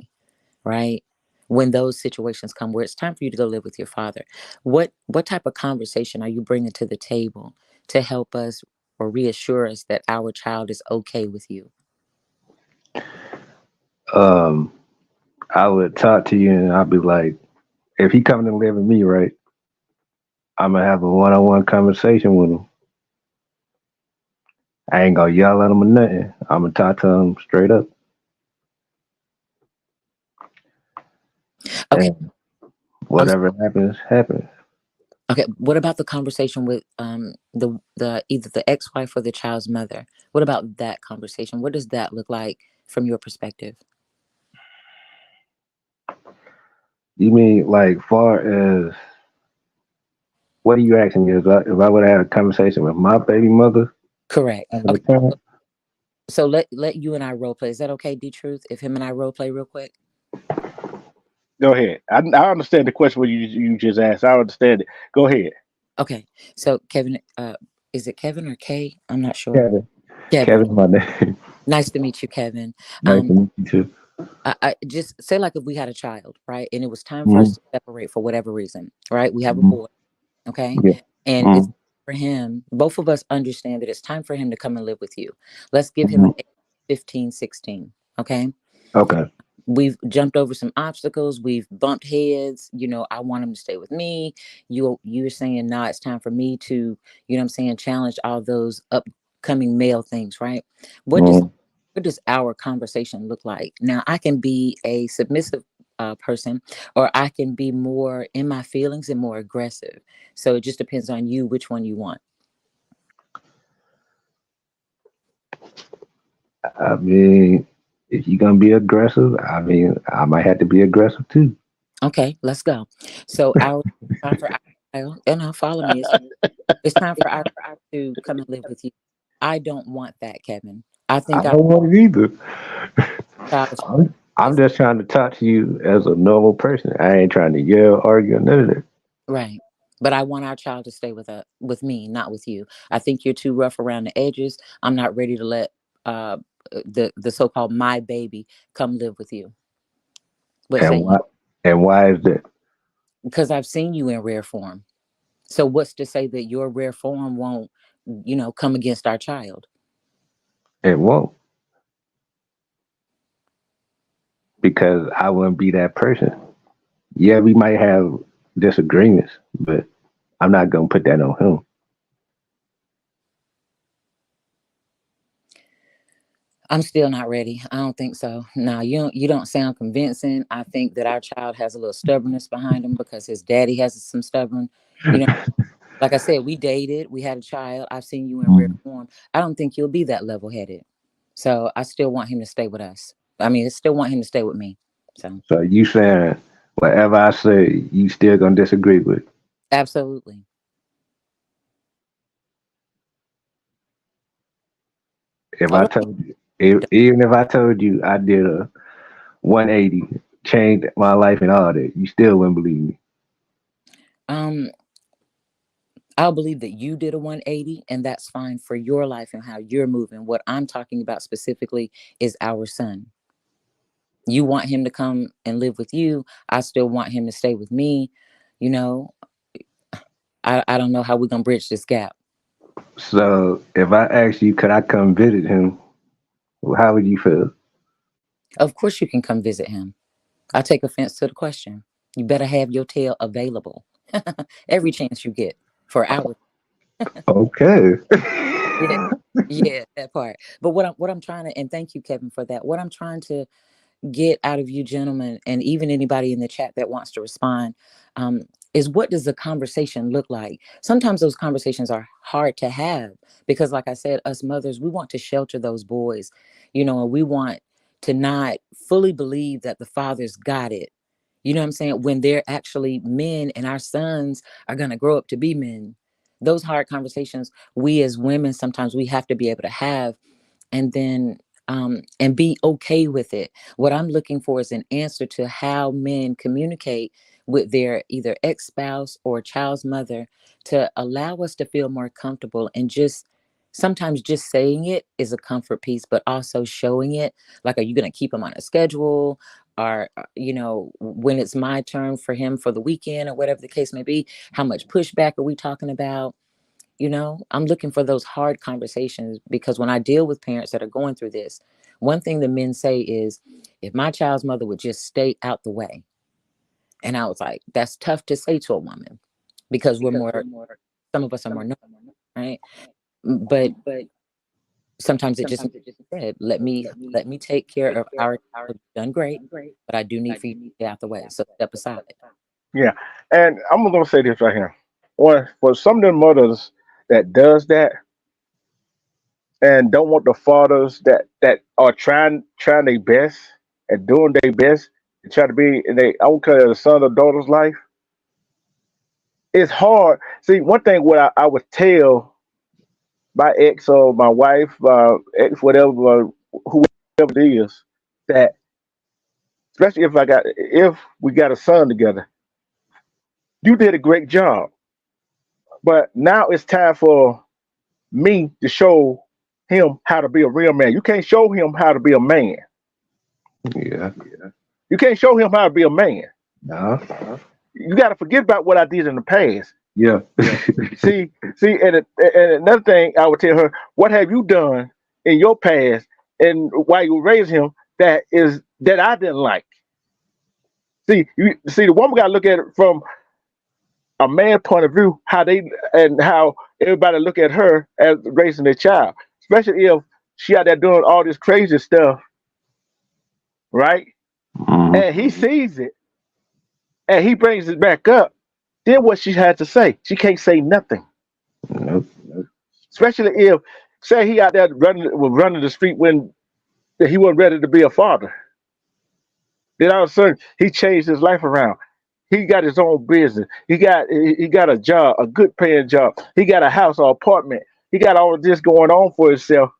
D: right? When those situations come where it's time for you to go live with your father, what type of conversation are you bringing to the table to help us or reassure us that our child is okay with you?
C: Um, I would talk to you and I'd be like, if he coming to live with me, right, I'm gonna have a one-on-one conversation with him. I ain't gonna yell at him or nothing. I'm gonna talk to him straight up,
D: Okay.
C: and
D: I'm
C: whatever happens, happens.
D: Okay, what about the conversation with the either the ex-wife or the child's mother? What about that conversation? What does that look like from your perspective?
C: You mean like far as what are you asking me? If I would have had a conversation with my baby mother
D: Correct.
C: as a
D: Okay,
C: parent?
D: so let you and I role play. Is that okay, D Truth? If him and I role play real quick?
A: Go ahead. I understand the question what you just asked. I understand it. Go ahead.
D: Okay. So Kevin, is it Kevin or Kay? I'm not sure.
C: Kevin,
D: Kevin.
C: Kevin's my name.
D: Nice to meet you, Kevin.
C: Nice to meet you too.
D: I just say, like, if we had a child, right, and it was time for us
C: Mm-hmm.
D: to separate for whatever reason, right? We have a
C: Mm-hmm.
D: boy, okay,
C: Yeah.
D: and it's
C: Mm-hmm.
D: for him. Both of us understand that it's time for him to come and live with you. Let's give him
C: Mm-hmm.
D: an age of 15, 16. Okay,
C: Okay.
D: we've jumped over some obstacles, we've bumped heads. I want him to stay with me. You're saying, nah, it's time for me to, what I'm saying, challenge all those upcoming male things, right? what does
C: Mm-hmm.
D: what does our conversation look like? Now, I can be a submissive person, or I can be more in my feelings and more aggressive. So it just depends on you, which one you want.
C: I mean, if you're gonna be aggressive, I mean, I might have to be aggressive too.
D: Okay, let's go. So our time for our child, and now follow me. It's time for our child to come and live with you. I don't want that, Kevin. I
C: I
D: think our
C: don't want it either.
D: child
C: I'm
D: is
C: just trying to talk to you as a normal person. I ain't trying to yell, argue, none of that.
D: right. But I want our child to stay with me, not with you. I think you're too rough around the edges. I'm not ready to let uh the so-called my baby come live with you. What say
C: And
D: you?
C: why? And why is that?
D: Because I've seen you in rare form. So what's to say that your rare form won't, come against our child?
C: It won't, because I wouldn't be that person. Yeah, we might have disagreements, but I'm not gonna put that on him.
D: I'm still not ready. I don't think so. No, you don't sound convincing. I think that our child has a little stubbornness behind him because his daddy has some stubborn, you know, like I said, we dated, we had a child. I've seen you in rare
C: Mhm.
D: form. I don't think you'll be that level headed. So I still want him to stay with us. I mean, I still want him to stay with me. So
C: So you saying whatever I say, you still gonna disagree with?
D: absolutely.
C: If
D: Oh,
C: I told you, even if I told you I did a 180, changed my life and all that, you still wouldn't believe me.
D: um, I'll believe that you did a 180, and that's fine for your life and how you're moving. What I'm talking about specifically is our son. You want him to come and live with you. I still want him to stay with me. You know, I don't know how we're gonna bridge this gap.
C: So if I asked you, could I come visit him? How would you feel?
D: Of course, you can come visit him. I take offense to the question. You better have your tail available every chance you get for hours.
C: Okay.
D: Yeah, yeah, that part. But what I'm trying to, and thank you, Kevin, for that. What I'm trying to get out of you gentlemen, and even anybody in the chat that wants to respond, um, is what does the conversation look like? Sometimes those conversations are hard to have because, like I said, us mothers, we want to shelter those boys, and we want to not fully believe that the fathers got it. You know what I'm saying? When they're actually men and our sons are going to grow up to be men. Those hard conversations, we as women, sometimes we have to be able to have, and then and be okay with it. What I'm looking for is an answer to how men communicate with their either ex-spouse or child's mother to allow us to feel more comfortable, and just sometimes just saying it is a comfort piece, but also showing it. Like, are you going to keep him on a schedule? Or, when it's my turn for him for the weekend or whatever the case may be, how much pushback are we talking about? I'm looking for those hard conversations, because when I deal with parents that are going through this, one thing the men say is, if my child's mother would just stay out the way. And I was like, that's tough to say to a woman, because some of us are more normal, right? But sometimes it just said, let me take care of our child. You've done great, but I do need for you to stay out the way. So step aside.
A: Yeah, and I'm gonna say this right here. For some of the mothers that does that and don't want the fathers that are trying their best and doing their best and try to be in a, I would call it a son or daughter's life. It's hard. See, one thing what I would tell my ex or my wife, ex, whatever, whoever it is, that especially if we got a son together, you did a great job. But now it's time for me to show him how to be a real man. You can't show him how to be a man.
C: Yeah.
A: You can't show him how to be a man.
C: No.
A: You got to forget about what I did in the past.
C: Yeah.
A: See, and another thing I would tell her: what have you done in your past, and while you raised him, that I didn't like. The woman got to look at it from a man point of view, how everybody look at her as raising their child, especially if she out there doing all this crazy stuff, right?
C: Mhm.
A: And he sees it, and he brings it back up. Then what she had to say? She can't say nothing.
C: Nope.
A: Especially if, say, he out there running the street when he wasn't ready to be a father. Then all of a sudden he changed his life around. He got his own business. He got a job, a good paying job. He got a house or apartment. He got all of this going on for himself.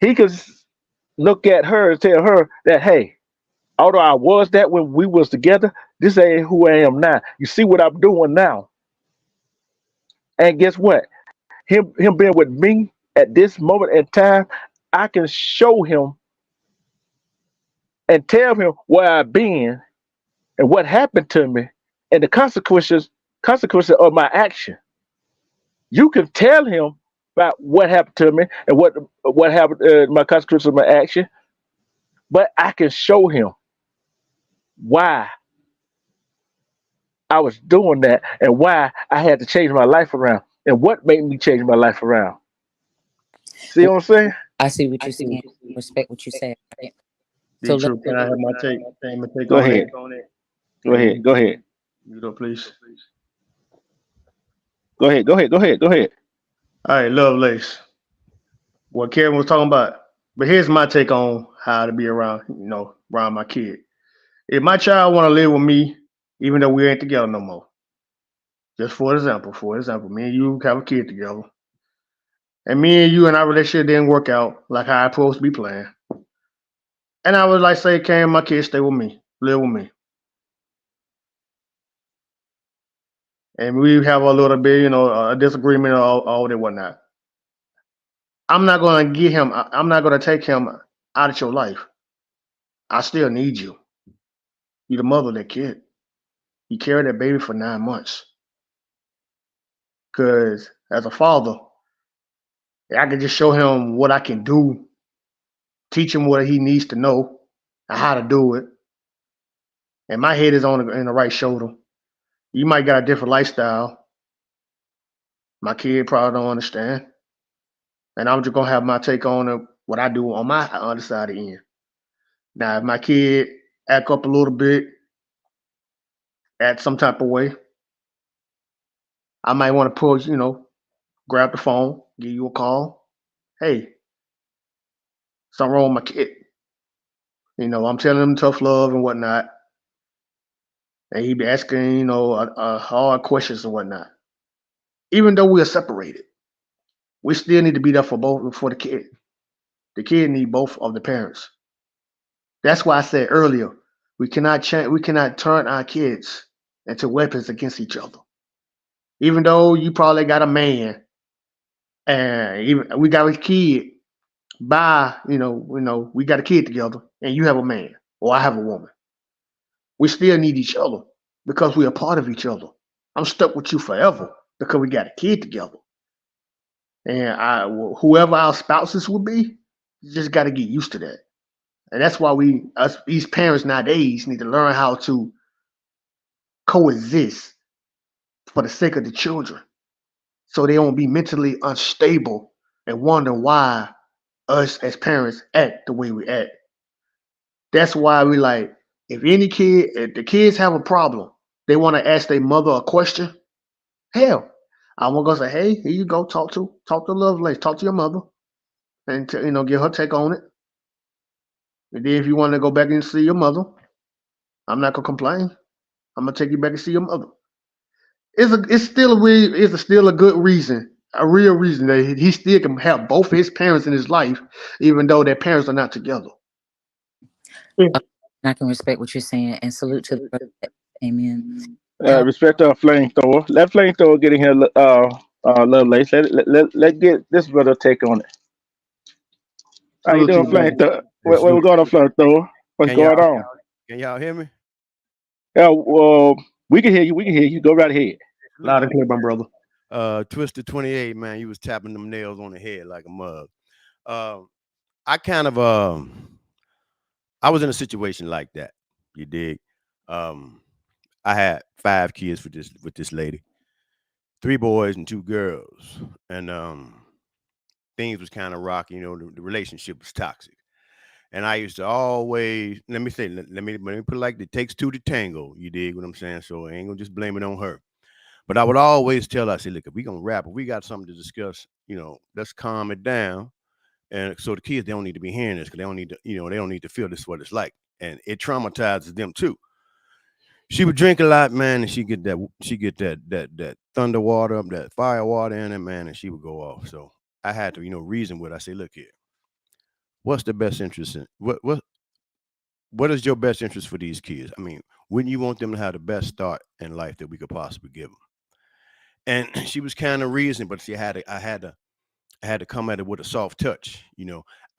A: He could look at her and tell her that, hey, although I was that when we was together, this ain't who I am now. You see what I'm doing now. And guess what? Him being with me at this moment in time, I can show him and tell him where I've been and what happened to me and the consequences of my action. You can tell him about what happened to me and what happened, my consequences of my action, but I can show him why I was doing that and why I had to change my life around and what made me change my life around. See what I'm saying?
D: I see what you're saying. Respect what you said. Right?
B: D
D: So let
B: True, can I have my take? My take
A: Go
B: on
A: ahead.
B: it?
A: Go ahead. Go ahead.
B: You know, please.
A: Go ahead. Go ahead. Go ahead. Go ahead.
B: All right, love Lace. What Karen was talking about. But here's my take on how to be around my kid. If my child want to live with me, even though we ain't together no more, just for example, me and you have a kid together, and me and you and our relationship didn't work out like how I supposed to be playing, and I would like say, Karen, my kid stay with me, live with me, and we have a little bit, a disagreement or all that whatnot. I'm not gonna get him. I'm not gonna take him out of your life. I still need you. You the mother of that kid. You carried that baby for 9 months. Cause as a father, I can just show him what I can do teach him what he needs to know and how to do it. And my head is on in the right shoulder. You might got a different lifestyle. My kid probably don't understand. And I'm just gonna have my take on what I do on my other side of the end. Now, if my kid act up a little bit, act some type of way, I might want to pull, grab the phone, give you a call. Hey, something wrong with my kid. I'm telling him tough love and whatnot, and he be asking, hard questions and whatnot. Even though we are separated, we still need to be there for the kid. The kid need both of the parents. That's why I said earlier, we cannot turn our kids into weapons against each other. Even though you probably got a man and even we got a kid we got a kid together and you have a man or I have a woman. We still need each other because we are part of each other. I'm stuck with you forever because we got a kid together. And whoever our spouses will be, you just got to get used to that. And that's why these parents nowadays need to learn how to coexist for the sake of the children, so they don't be mentally unstable and wonder why us as parents act the way we act. That's why we like if the kids have a problem, they want to ask their mother a question. Hell, I want to go say, hey, here you go, talk to Lovelace, talk to your mother, and get her take on it. And then if you want to go back and see your mother, I'm not gonna complain. I'm gonna take you back and see your mother. It's still a good reason, a real reason that he still can have both his parents in his life, even though their parents are not together. Yeah.
D: I can respect what you're saying and salute to the brother that came in.
A: Respect our flamethrower. Let flamethrower get in here. Lovelace. Let get this brother take on it. How you
B: Salute to
A: doing,
B: you, brother.
A: flamethrower?
E: Hey,
A: Where we
E: salute.
A: going on flamethrower? What's
E: Can
A: going
E: y'all
A: on?
E: can y'all hear me?
A: Yeah, well, we can hear you. We can hear you. Go right ahead.
E: Salute
B: Loud
E: to
B: and clear, my brother.
E: Twister 28, man. You was tapping them nails on the head like a mug. Um, I kind of I was in a situation like that. You dig? Um, I had 5 kids with this lady, 3 boys and 2 girls, and things was kind of rocky. The relationship was toxic. And I used to always let me put it like it takes two to tango. You dig what I'm saying? So I ain't gonna just blame it on her. But I would always tell her, I said, look, if we gonna rap, if we got something to discuss, let's calm it down. And so the kids, they don't need to be hearing this because they don't need to, they don't need to feel this is what it's like. And it traumatizes them too. She would drink a lot, man, and she get that thunder water up, that fire water in it, man, and she would go off. So I had to, reason with her. I say, look here, what's the best interest in what is your best interest for these kids? I mean, wouldn't you want them to have the best start in life that we could possibly give them? And she was kind of reasoning, but I had to come at it with a soft touch.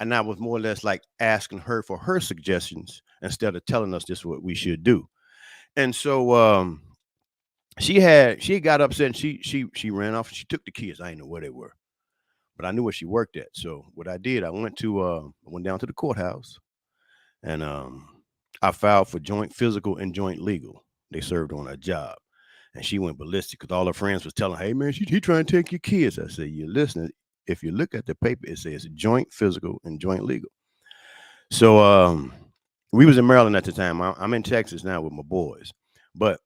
E: And I was more or less like asking her for her suggestions instead of telling us this is what we should do. And so she got upset and she ran off and she took the kids. I didn't know where they were, but I knew where she worked at. So what I did, I went down to the courthouse and I filed for joint physical and joint legal. They served on a job. And she went ballistic because all her friends was telling her, hey man, he trying to take your kids. I said, you're listening. If you look at the paper, it says joint physical and joint legal. So we was in Maryland at the time. I'm in Texas now with my boys. But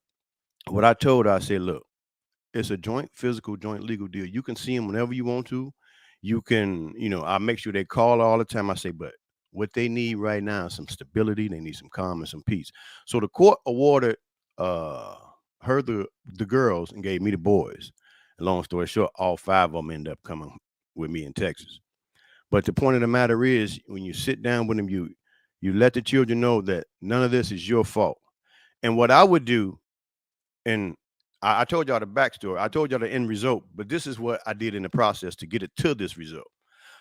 E: what I told her, I said, look, it's a joint physical, joint legal deal. You can see them whenever you want to. You can, I make sure they call all the time. I say, but what they need right now is some stability. They need some calm and some peace. So the court awarded uh, her the girls and gave me the boys. And long story short, all 5 of them ended up coming with me in Texas. But the point of the matter is, when you sit down with them, you let the children know that none of this is your fault. And what I would do, and I told y'all the backstory, I told y'all the end result, but this is what I did in the process to get it to this result.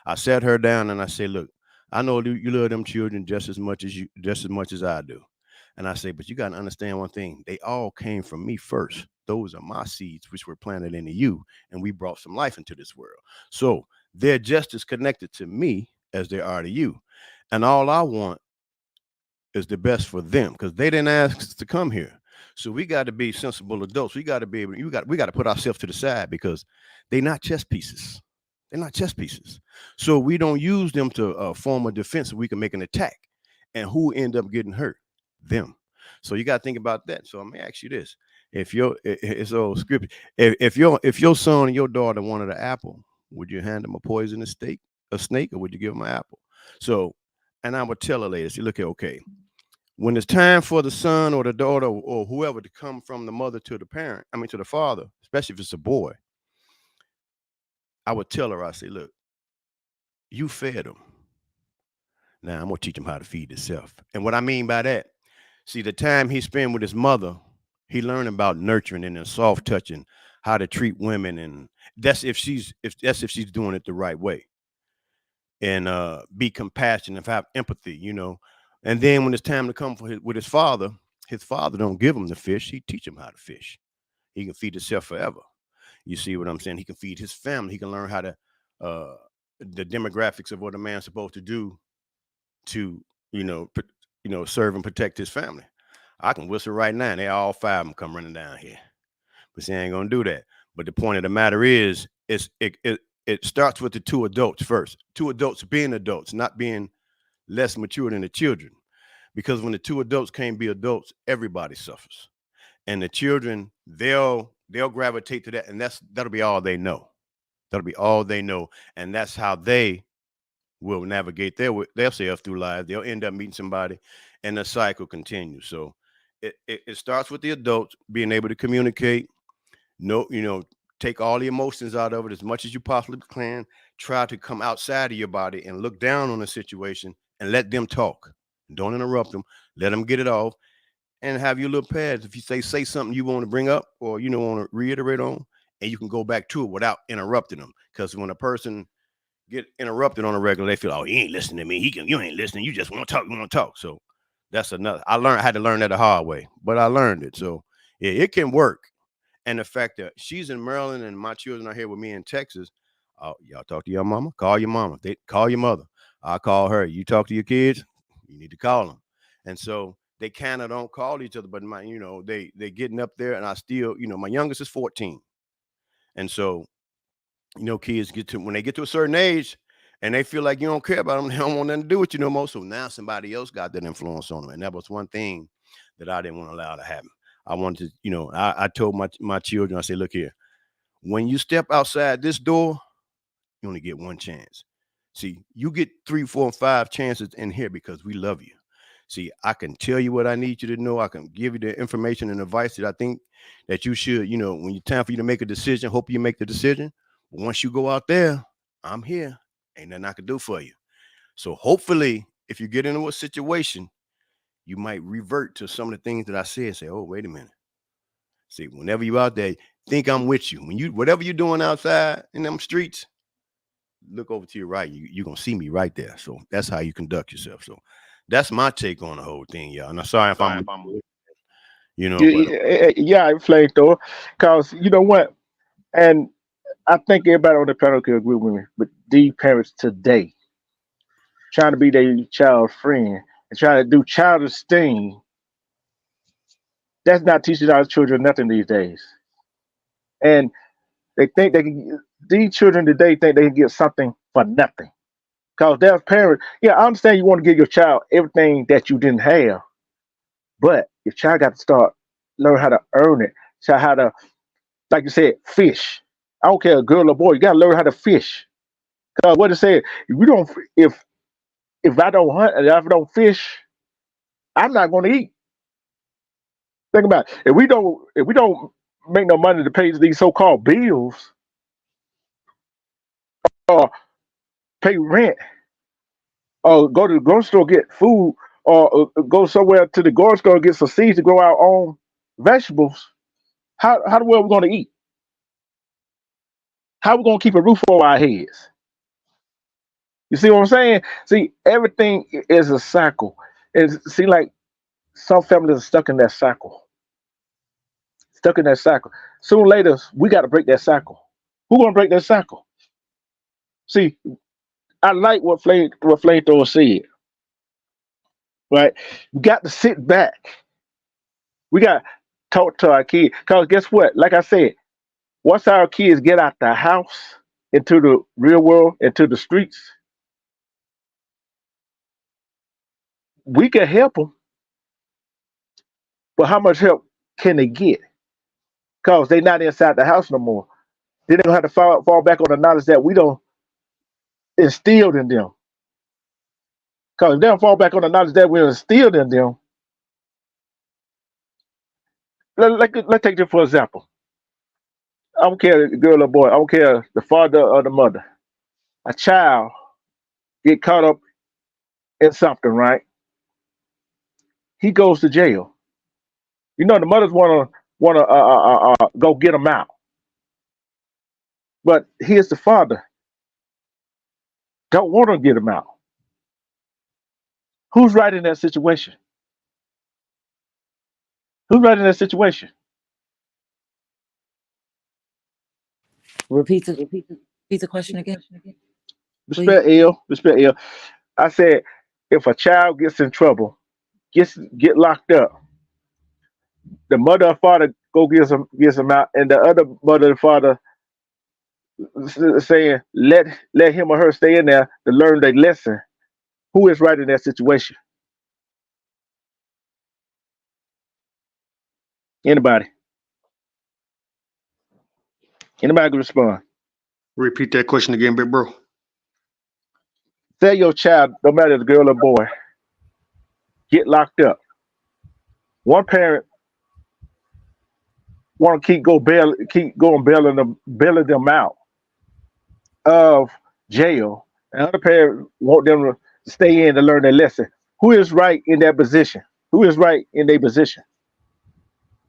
E: I sat her down and I said, look, I know you love them children just as much as I do. And I say, but you got to understand one thing. They all came from me first. Those are my seeds, which were planted into you, and we brought some life into this world. So they're just as connected to me as they are to you. And all I want is the best for them because they didn't ask us to come here. So we got to be sensible adults. We got to be able. We got to put ourselves to the side because they're not chess pieces. They're not chess pieces. So we don't use them to form a defense so we can make an attack. And who end up getting hurt? Them. So you got to think about that. So I'm gonna ask you this: if it's old script, if your son and your daughter wanted an apple, would you hand them a poisonous snake, or would you give them an apple? So, and I would tell her later. See, look here, okay. When it's time for the son or the daughter or whoever to come from the mother to the parent, I mean to the father, especially if it's a boy, I would tell her, I say, look, you fed him. Now I'm gonna teach him how to feed himself. And what I mean by that, see, the time he spent with his mother, he learned about nurturing and then soft touching, how to treat women, and that's if she's doing it the right way. And be compassionate, have empathy, And then when it's time to come with his father don't give him the fish, he teach him how to fish. He can feed himself forever. You see what I'm saying? He can feed his family. He can learn how to uh, the demographics of what a man's supposed to do to serve and protect his family. I can whistle right now, and they all five of them come running down here, but she ain't gonna do that. But the point of the matter is, it starts with the two adults first. Two adults being adults, not being less mature than the children. Because when the two adults can't be adults, everybody suffers. And the children, they'll gravitate to that, and that'll be all they know. That'll be all they know, and that's how they will navigate themselves through life. They'll end up meeting somebody, and the cycle continues. So it starts with the adults being able to communicate. No, take all the emotions out of it as much as you possibly can. Try to come outside of your body and look down on the situation and let them talk. Don't interrupt them. Let them get it off, and have your little pads. If you say something you want to bring up or want to reiterate on, and you can go back to it without interrupting them. Because when a person get interrupted on a regular, they feel, oh, he ain't listening to me. You ain't listening. You just want to talk. You want to talk. So that's another. I had to learn that the hard way, but I learned it. So yeah, it can work. And the fact that she's in Maryland and my children are here with me in Texas, y'all talk to your mama. Call your mama. They call your mother. I call her. You talk to your kids. You need to call them. And so they kind of don't call each other, but they getting up there, and I still, my youngest is 14, and so kids when they get to a certain age and they feel like you don't care about them, they don't want nothing to do with you no more. So now somebody else got that influence on them. And that was one thing that I didn't want to allow to happen. I wanted to, I told my children, I said, look here, when you step outside this door, you only get one chance. See, you get 3, 4, and 5 chances in here because we love you. See, I can tell you what I need you to know. I can give you the information and advice that I think that you should, when it's time for you to make a decision, hope you make the decision. But once you go out there, I'm here. Ain't nothing I can do for you. So hopefully, if you get into a situation, you might revert to some of the things that I said. Say, oh, wait a minute. See, whenever you out there, think I'm with you. Whatever you're doing outside in them streets, look over to your right. You're going to see me right there. So that's how you conduct yourself. So that's my take on the whole thing, y'all. And I'm sorry if I'm but
A: Yeah, flamethrower. Because you know what? And I think everybody on the panel can agree with me. But these parents today, trying to be their child's friend and trying to do childish things, that's not teaching our children nothing these days. And they think they can. These children today think they can get something for nothing. Because their parents, yeah, I understand you want to give your child everything that you didn't have, but your child got to start learn how to earn it. So how to, like you said, fish. I don't care, girl or boy, you got to learn how to fish. Because what it said, if you don't, if I don't hunt and if I don't fish, I'm not going to eat. Think about it. If we don't make no money to pay these so-called bills or pay rent or go to the grocery store get food or go somewhere to the grocery store and get some seeds to grow our own vegetables, how the world we going to eat? How we going to keep a roof over our heads? You see what I'm saying? See, everything is a cycle. And see, like some families are stuck in that cycle, stuck in that cycle. Sooner or later, we got to break that cycle. Who gonna break that cycle? See, I like what Flamethrower said. right? We got to sit back. We got to talk to our kids. Because guess what? Like I said, once our kids get out the house into the real world, into the streets, we can help them. But how much help can they get? Because they're not inside the house no more. Then they don't have to fall back on the knowledge that we don't instilled in them. Because if they don't fall back on the knowledge that we instilled in them, let's take this for example. I don't care girl or boy. I don't care the father or the mother. A child get caught up in something, right? He goes to jail. You know the mothers wanna go get him out, but here's the father don't want to get him out. Who's right in that situation? Who's right in that situation?
D: Repeat the question again, please.
A: Respect ill, respect ill. I said if a child gets in trouble, get locked up, the mother or father go gets him out, and the other mother and father saying let him or her stay in there to learn their lesson. Who is right in that situation? Anybody? Anybody can respond.
B: Repeat that question again, big bro.
A: Say your child, no matter if it's a girl or boy, get locked up. One parent want to keep going bailing them out of jail. And other parents want them to stay in to learn their lesson. Who is right in that position? Who is right in their position?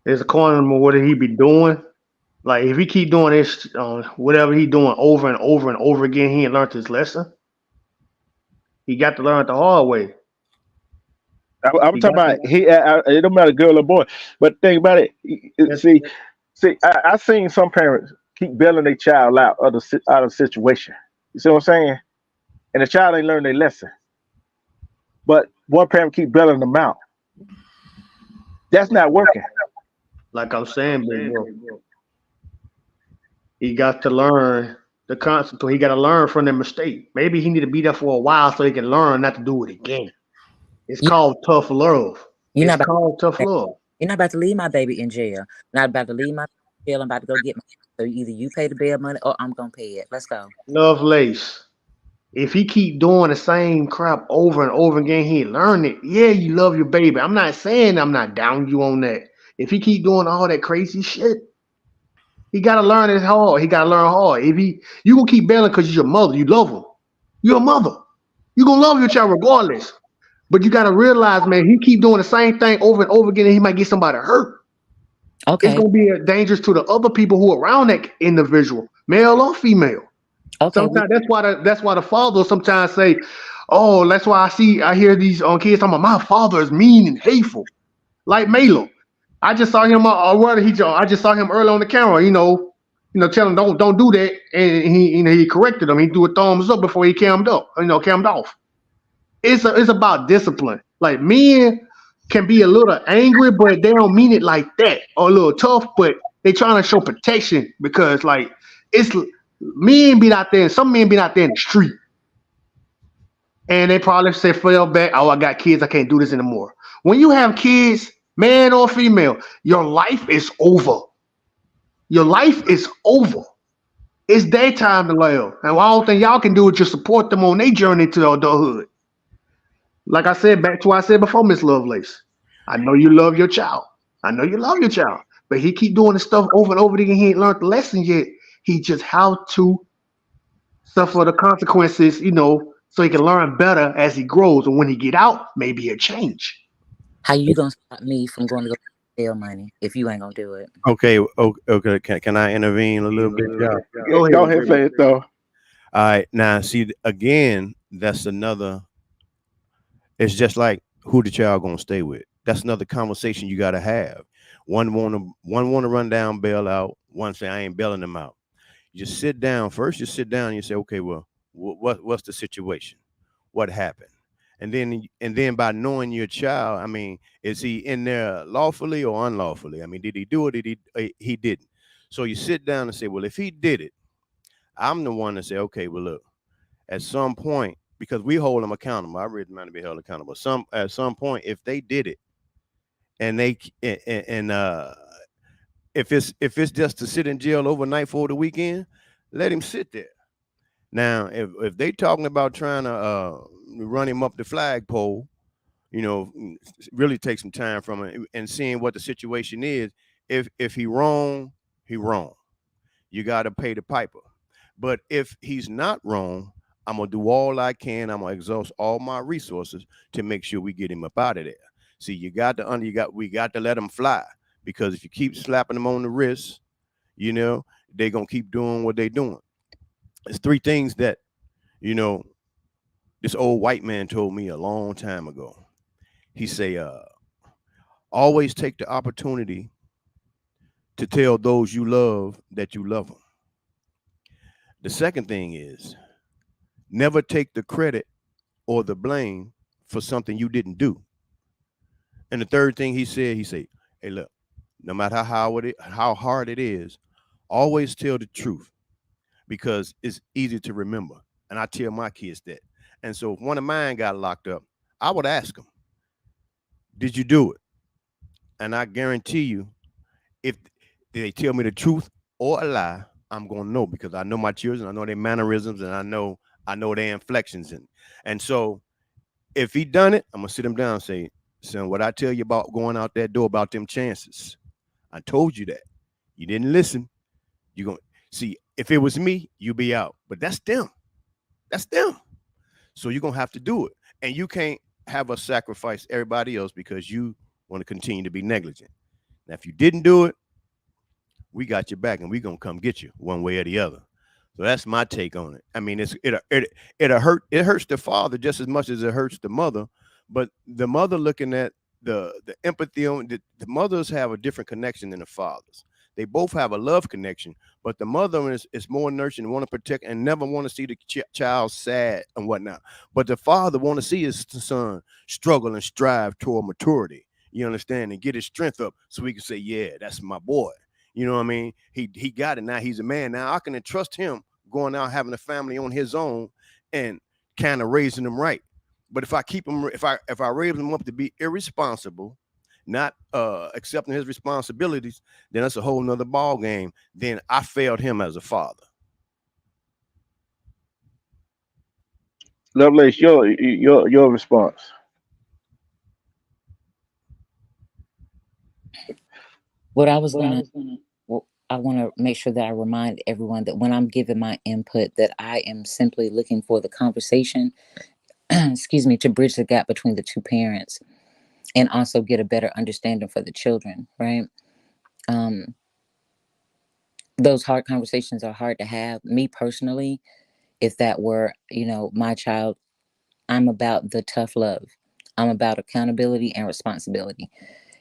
B: It's according to what he be doing. Like if he keep doing this, whatever he doing over and over and over again, he ain't learned his lesson. He got to learn it the hard way.
A: I'm
B: He
A: talking
B: got to.
A: about it don't matter girl or boy, but think about it.
B: That's,
A: I seen some parents keep bailing their child out of situation. You see what I'm saying? And the child ain't learned their lesson, but one parent keep bailing them out. That's not working.
B: like I'm saying, big bro. He got to learn the concept. He got to learn from the mistake. Maybe he need to be there for a while so he can learn not to do it again. It's
D: You,
B: called tough love.
D: you're
B: It's
D: not about
B: called tough love.
D: you're not about to leave my baby in jail. Not about to leave my jail. I'm about to go get my. So either you pay the bail money or I'm gonna pay it. Let's go.
B: Love lace. If he keep doing the same crap over and over again, he ain't learn it. Yeah, you love your baby. I'm not saying I'm not down you on that. If he keep doing all that crazy shit, he gotta learn it hard. He gotta learn hard. If he you gonna keep bailing because you're your mother, you love him. You're a mother. You gonna love your child regardless. But you gotta realize, man, he keep doing the same thing over and over again, and he might get somebody hurt. It's
D: Okay.
B: gonna be dangerous to the other people who are around that individual, male or female.
D: Okay.
B: Sometimes that's why the father sometimes say, "Oh, that's why I hear these kids talking about my father is mean and hateful." Like Melo, I just saw him. I just saw him early on the camera. Telling don't do that, and he corrected him. He threw a thumbs up before he calmed up. Calmed off. It's about discipline. Like men can be a little angry, but they don't mean it like that, or a little tough, but they trying to show protection because like it's men be out there. Some men be out there in the street, and they probably say fell back. Oh, I got kids. I can't do this anymore. When you have kids, man or female, your life is over. Your life is over. It's their time to live, and all thing y'all can do is just support them on their journey to adulthood. Like I said, back to what I said before, Miss Lovelace. I know you love your child. I know you love your child. But he keep doing this stuff over and over again. He ain't learned the lesson yet. He just how to suffer the consequences, so he can learn better as he grows. And when he get out, maybe a change.
D: How you gonna stop me from going to go get bail money if you ain't gonna do it?
E: Okay, okay. Can I intervene a little bit, y'all?
B: Go
A: Go
B: ahead,
A: ahead,
B: baby.
A: say it though.
E: All right, now see again, that's another. It's just like who the child gonna stay with. That's another conversation you gotta have. One wanna run down, bail out. One say I ain't bailing them out. You just sit down first. You sit down and you say, okay, well, what's the situation? What happened? And then by knowing your child, I mean, is he in there lawfully or unlawfully? I mean, did he do it? Did he didn't? So you sit down and say, well, if he did it, I'm the one to say, okay, well, look, at some point, because we hold them accountable. I really want to be held accountable. At some point, if they did it, and they and if it's just to sit in jail overnight for the weekend, let him sit there. Now, if they talking about trying to run him up the flagpole, really take some time from it and seeing what the situation is. If he wrong, he wrong. You got to pay the piper. But if he's not wrong, I'm gonna do all I can. I'm gonna exhaust all my resources to make sure we get him up out of there. See, we got to let him fly, because if you keep slapping them on the wrist, they're gonna keep doing what they're doing. It's three things that you know this old white man told me a long time ago. He say, always take the opportunity to tell those you love that you love them. The second thing is, never take the credit or the blame for something you didn't do. And the third thing he said, hey, look, no matter how hard it is, always tell the truth, because it's easy to remember. And I tell my kids that. And so if one of mine got locked up, I would ask them, did you do it? And I guarantee you, if they tell me the truth or a lie, I'm gonna know, because I know my children, I know their mannerisms, and I know their inflections. And so if he done it, I'm gonna sit him down and say, son, what I tell you about going out that door, about them chances, I told you that. You didn't listen. You gonna see, if it was me, you be out. But that's them. That's them. So you're gonna have to do it. And you can't have us sacrifice everybody else because you want to continue to be negligent. Now, if you didn't do it, we got your back, and we gonna come get you one way or the other. So that's my take on it. I mean, it hurts the father just as much as it hurts the mother, but the mother looking at the empathy on the mothers have a different connection than the fathers. They both have a love connection, but the mother is more nurturing, want to protect, and never want to see the child sad and whatnot. But the father want to see his son struggle and strive toward maturity. You understand, and get his strength up so he can say, "Yeah, that's my boy." You know what I mean? He got it now. He's a man now. I can entrust him going out having a family on his own and kind of raising them right. But if I keep him, if I raise him up to be irresponsible, not accepting his responsibilities, then that's a whole nother ball game. Then I failed him as a father.
A: Lovelace, your response.
D: What I was gonna, well, I want to make sure that I remind everyone that when I'm giving my input, that I am simply looking for the conversation, excuse me, to bridge the gap between the two parents and also get a better understanding for the children, right? Um, those hard conversations are hard to have. Me personally, if that were, my child, I'm about the tough love. I'm about accountability and responsibility.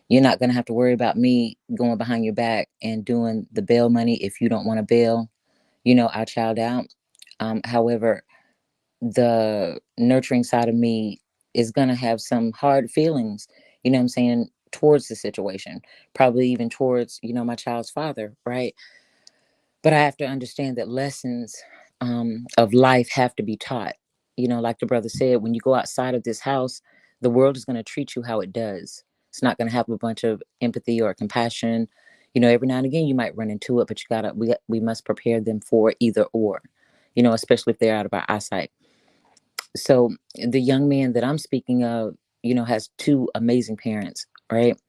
D: You're not going to have to worry about me going behind your back and doing the bail money if you don't want to bail, our child out. However, the nurturing side of me is going to have some hard feelings, what I'm saying, towards the situation, probably even towards, my child's father, right? But I have to understand that lessons of life have to be taught. Like the brother said, when you go outside of this house, the world is going to treat you how it does. It's not going to have a bunch of empathy or compassion. Every now and again you might run into it, but we must prepare them for either or. Especially if they're out of our eyesight. So the young man that I'm speaking of, has two amazing parents, right?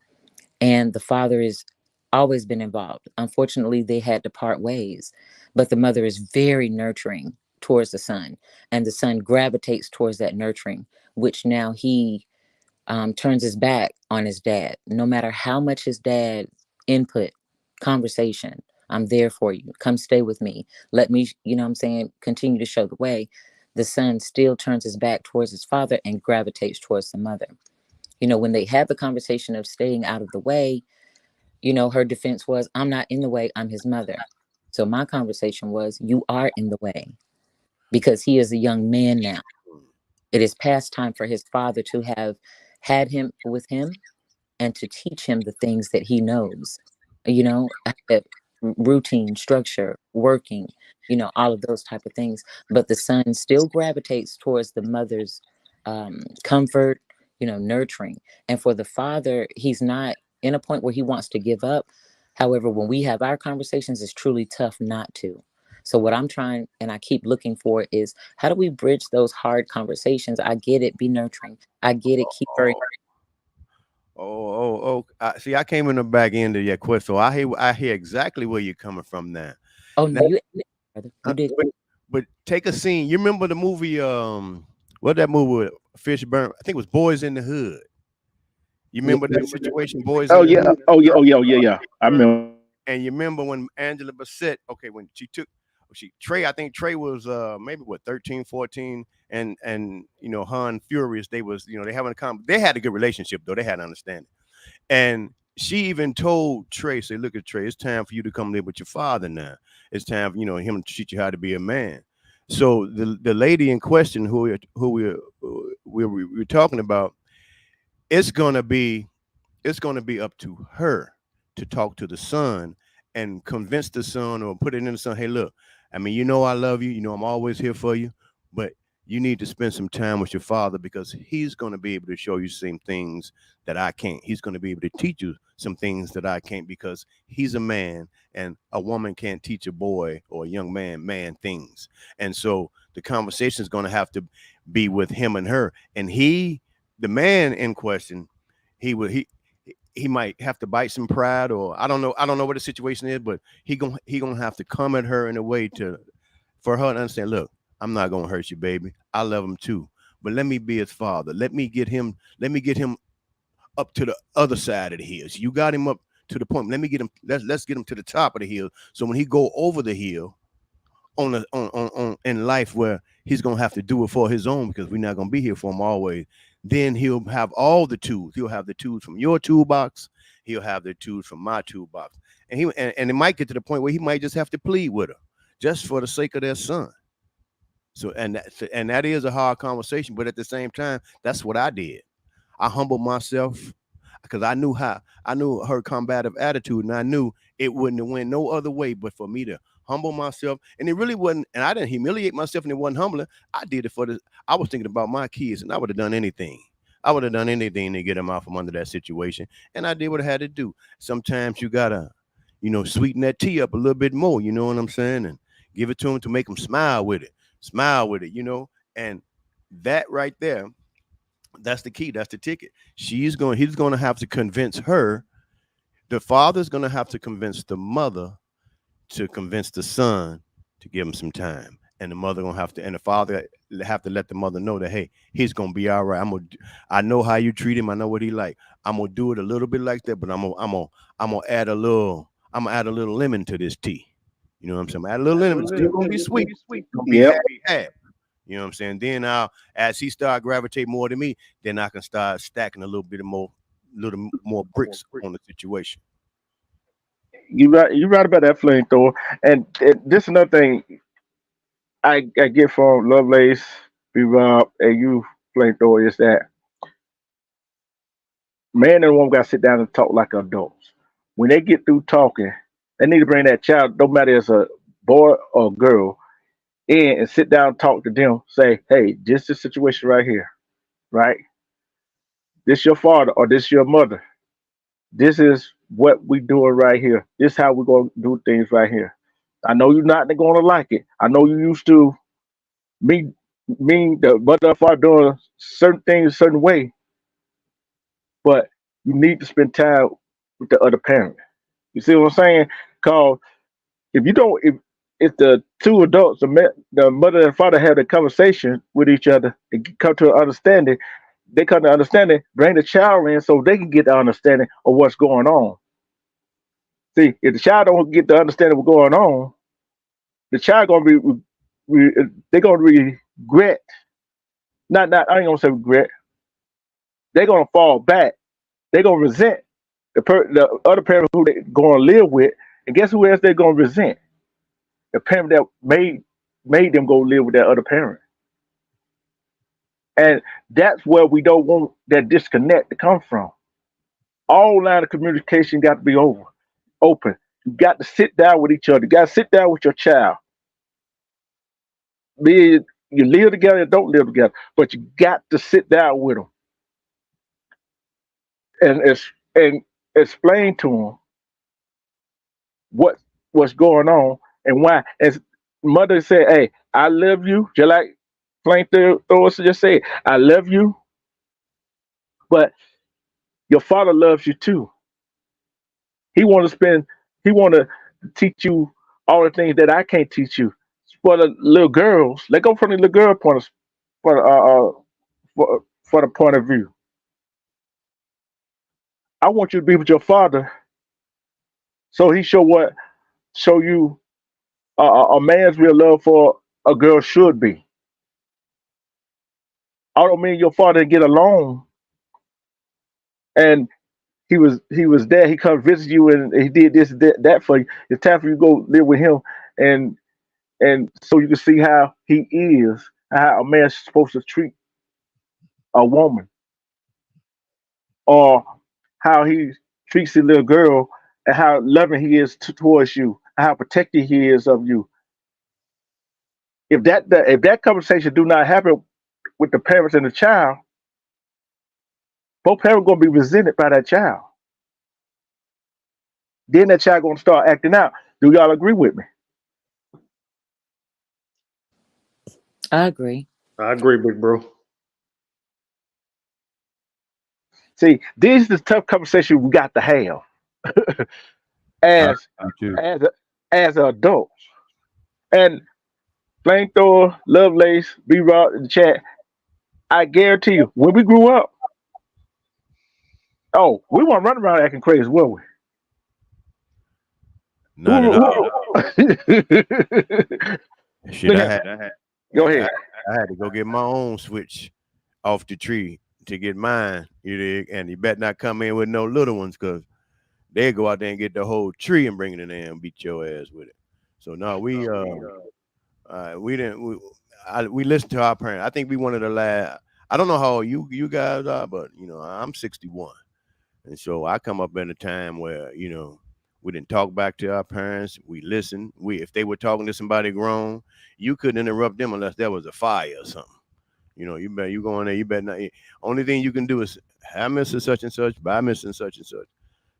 D: And the father has always been involved. Unfortunately, they had to part ways, but the mother is very nurturing towards the son, and the son gravitates towards that nurturing, which now he turns his back on his dad. No matter how much his dad input, conversation, I'm there for you. Come stay with me. Let me, what I'm saying, continue to show the way. The son still turns his back towards his father and gravitates towards the mother. When they had the conversation of staying out of the way, her defense was, I'm not in the way, I'm his mother. So my conversation was, you are in the way, because he is a young man now. It is past time for his father to have had him with him and to teach him the things that he knows, routine, structure, working, all of those type of things. But the son still gravitates towards the mother's comfort, nurturing. And for the father, he's not in a point where he wants to give up. However, when we have our conversations, it's truly tough not to. So what I'm trying and I keep looking for is, how do we bridge those hard conversations? I get it, be nurturing. I get it, keep her.
E: See, I came in the back end of your question, so I hear exactly where you're coming from now.
D: Oh no, you brother. You did.
E: But take a scene. You remember the movie? What that movie with Fishburne? I think it was Boys in the Hood. You remember that situation, Boys
A: Oh
E: in the
A: yeah,
E: Hood?
A: oh yeah, oh yeah, oh yeah, yeah. I remember.
E: And you remember when Angela Bassett, okay, when Trey, I think Trey was maybe what 13, 14, and Han Furious, they was, they having they had a good relationship though. They had an understanding. And she even told Trey, say, look at Trey, it's time for you to come live with your father now. It's time, him to teach you how to be a man. So the lady in question we're talking about, it's gonna be up to her to talk to the son and convince the son or put it in the son, hey, look, I mean, I love you, I'm always here for you, but you need to spend some time with your father because he's going to be able to show you some things that I can't. He's going to be able to teach you some things that I can't because he's a man and a woman can't teach a boy or a young man things. And so the conversation is going to have to be with him and her. And the man in question, he might have to bite some pride, or I don't know what the situation is, but he gonna have to come at her in a way for her to understand, look, I'm not gonna hurt you, baby. I love him too. But let me be his father. Let me get him up to the other side of the hills. You got him up to the point. Let me get him, let's get him to the top of the hill. So when he go over the hill on in life where he's gonna have to do it for his own because we're not gonna be here for him always, then he'll have all the tools. He'll have the tools from your toolbox. He'll have the tools from my toolbox. And it might get to the point where he might just have to plead with her just for the sake of their son. So and that is a hard conversation, but at the same time, that's what I did. I humbled myself because I knew her combative attitude, and I knew it wouldn't have went no other way but for me to humble myself. And it really wasn't, and I didn't humiliate myself, and it wasn't humbling. I did it I was thinking about my kids, and I would have done anything. I would have done anything to get them out from under that situation, and I did what I had to do. Sometimes you gotta, sweeten that tea up a little bit more. You know what I'm saying? And give it to them to make them smile with it, and that right there. That's the key. That's the ticket. He's going to have to convince her. The father's going to have to convince the mother to convince the son to give him some time. And the mother going to have to, and the father have to let the mother know that, hey, he's going to be all right. I know how you treat him. I know what he like. I'm going to do it a little bit like that, but I'm going to add a little lemon to this tea. You know what I'm saying? Add a little lemon. It's still going to be sweet. It's going to be happy. You know what I'm saying? Then as he start gravitating more to me, then I can start stacking a little more bricks on the situation.
A: You're right about that flamethrower. And this another thing I get from Lovelace, B Rob, and you flamethrower is that man and woman got to sit down and talk like adults. When they get through talking, they need to bring that child, no matter if it's a boy or girl, in and sit down and talk to them. Say, hey, this is the situation right here, right? This your father or this your mother. This is what we doing right here. This how we're gonna do things right here. I know you're not gonna like it. I know you used to me the mother and father doing certain things a certain way, but you need to spend time with the other parent. You see what I'm saying? Cause if you don't, if the two adults, the mother and father have a conversation with each other and come to an understanding, they come to understanding, bring the child in so they can get the understanding of what's going on. See, if the child don't get the understanding of what's going on, the child gonna they're gonna regret. Not I ain't gonna say regret. They're gonna fall back. They're gonna resent the other parent who they gonna live with, and guess who else they're gonna resent? The parent that made them go live with that other parent. And that's where we don't want that disconnect to come from. All line of communication got to be open. You got to sit down with each other. You got to sit down with your child. Be it you live together or don't live together, but you got to sit down with them and explain to them what what's going on and why. As mother said, "Hey, I love you," just like Thor just said, "I love you," but your father loves you too. He want to spend. He want to teach you all the things that I can't teach you. For the little girls, let go from the little girl point of for the, for the point of view. I want you to be with your father, so he show you a man's real love for a girl should be. I don't mean your father didn't get along and he was there. He come visit you and he did this that for you. It's time for you to go live with him and so you can see how he is, how a man's supposed to treat a woman, or how he treats the little girl, and how loving he is towards you, and how protective he is of you. If that conversation do not happen with the parents and the child, both parents gonna be resented by that child. Then that child gonna start acting out. Do y'all agree with me?
D: I agree.
B: I agree, big bro.
A: See, this is the tough conversation we got to have
E: I
A: as
E: agree too.
A: as as adults. And Flamethrower, Lovelace, B Rock in the chat, I guarantee you, when we grew up, oh, we weren't running around acting crazy, were we?
E: Not at all.
A: Who,
E: Shit,
A: look
E: I
A: at
E: had
A: go
E: I,
A: ahead.
E: I had to go get my own switch off the tree to get mine. You dig? And you better not come in with no little ones, cause they go out there and get the whole tree and bring it in there and beat your ass with it. So no, we didn't we listened to our parents. I think we wanted to last. I don't know how old you guys are, but I'm 61. And so I come up in a time where, we didn't talk back to our parents. We listened. If they were talking to somebody grown, you couldn't interrupt them unless there was a fire or something. You go in there, you better not. Only thing you can do is have Mr. Such and such, buy Mr. Such and such.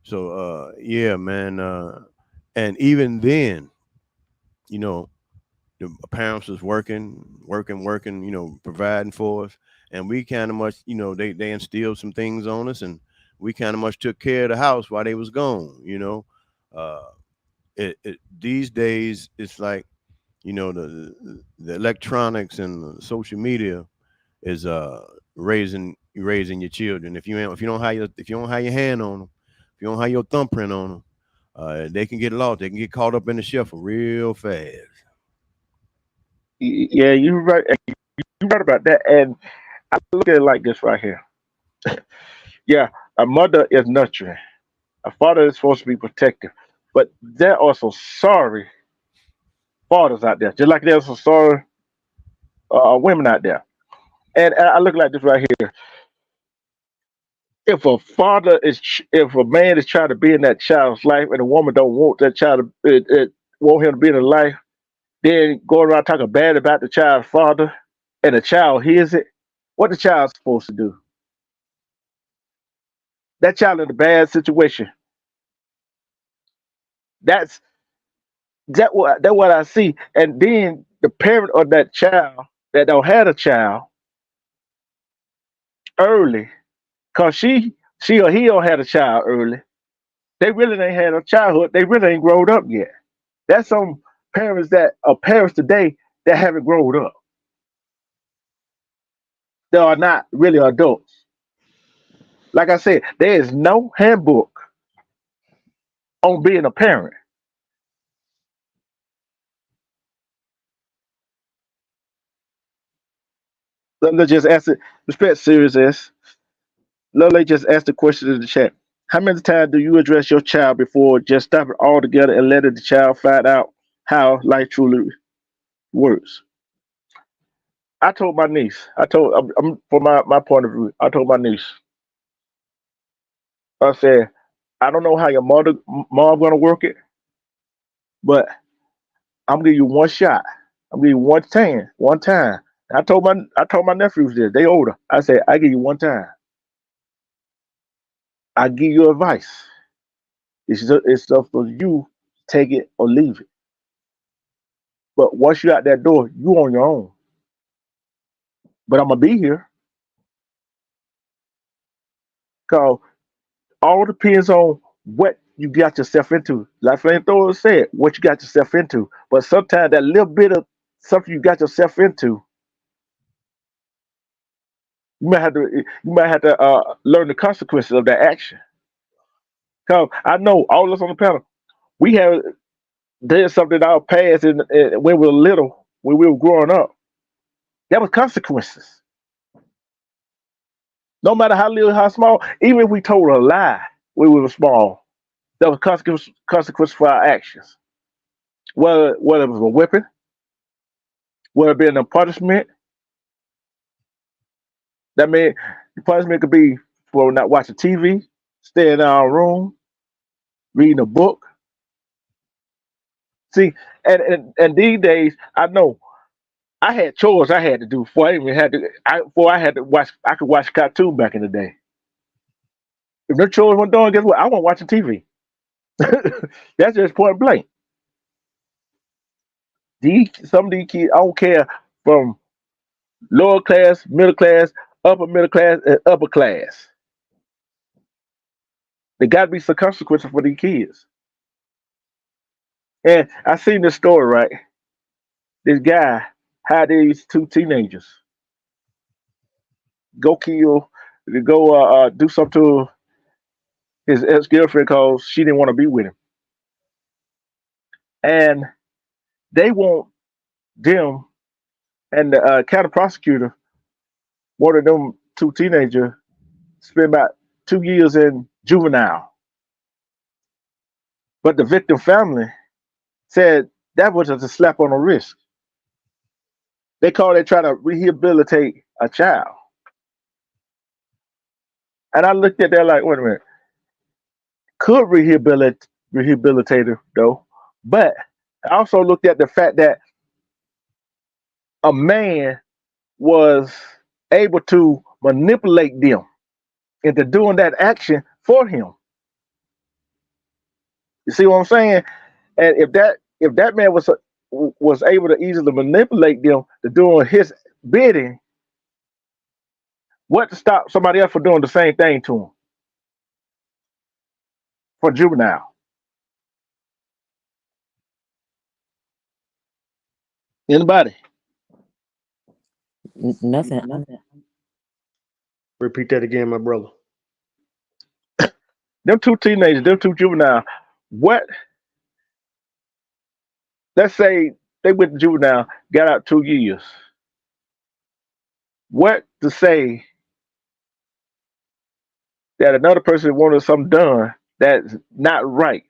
E: So yeah, man. And even then, you know, the parents was working, providing for us. And we kind of much, they instilled some things on us, and we kind of much took care of the house while they was gone. Uh, these days, it's like, the electronics and the social media is raising your children. If you don't have your hand on them, if you don't have your thumbprint on them, they can get lost. They can get caught up in the shuffle real fast.
A: Yeah, you're right. You're right about that. And I look at it like this right here. Yeah, a mother is nurturing. A father is supposed to be protective. But there are some sorry fathers out there, just like there's some sorry women out there. And I look like this right here. If a man is trying to be in that child's life, and a woman don't want that child want him to be in the life, then go around talking bad about the child's father, and the child hears it, what the child's supposed to do? That child in a bad situation. That's that what I see. And then the parent of that child that don't have a child early, cause she or he don't have a child early. They really ain't had a childhood. They really ain't grown up yet. That's some parents that are parents today that haven't grown up. They are not really adults. Like I said, there is no handbook on being a parent. Let's just ask it. Respect serious S. Lele just asked the question in the chat. How many times do you address your child before just stopping altogether and letting the child find out how life truly works? I told my niece. From my point of view. I told my niece. I said, I don't know how your mom gonna work it, but I'm gonna give you one shot. I'm gonna give you one time. I told my nephews this. They older. I said, I give you one time. I give you advice. It's up for you. Take it or leave it. But once you out that door, you on your own. But I'm gonna be here. Cause all depends on what you got yourself into. Like Flamethrower said, what you got yourself into. But sometimes that little bit of something you got yourself into, you might have to learn the consequences of that action. Cause I know all of us on the panel, we have did something in our past and when we were little, when we were growing up. That was consequences. No matter how little, how small, even if we told a lie when we were small, there was consequence for our actions. Whether it was a whipping, whether it been a punishment, that mean the punishment could be for not watching TV, staying in our room, reading a book. See, and these days, I know I had chores I had to do before I even had to. Before I had to watch, I could watch cartoon back in the day. If no chores weren't done, guess what? I wasn't watching TV. That's just point blank. Some of these kids, I don't care from lower class, middle class, and upper class. There got to be some consequences for these kids. And I seen this story, right? This guy had these two teenagers go kill, go do something to his ex girlfriend because she didn't want to be with him. And they want them, and the county prosecutor wanted them two teenagers spend about 2 years in juvenile. But the victim family said that was just a slap on the wrist. They call it trying to rehabilitate a child. And I looked at that like, wait a minute, could rehabilitate her though. But I also looked at the fact that a man was able to manipulate them into doing that action for him. You see what I'm saying? And if that man was able to easily manipulate them to doing his bidding, what to stop somebody else from doing the same thing to him for juvenile? Anybody?
D: Nothing.
B: Repeat that again, my brother.
A: Them two teenagers, them two juvenile. What? Let's say they went to juvenile, got out 2 years. What to say that another person wanted something done that's not right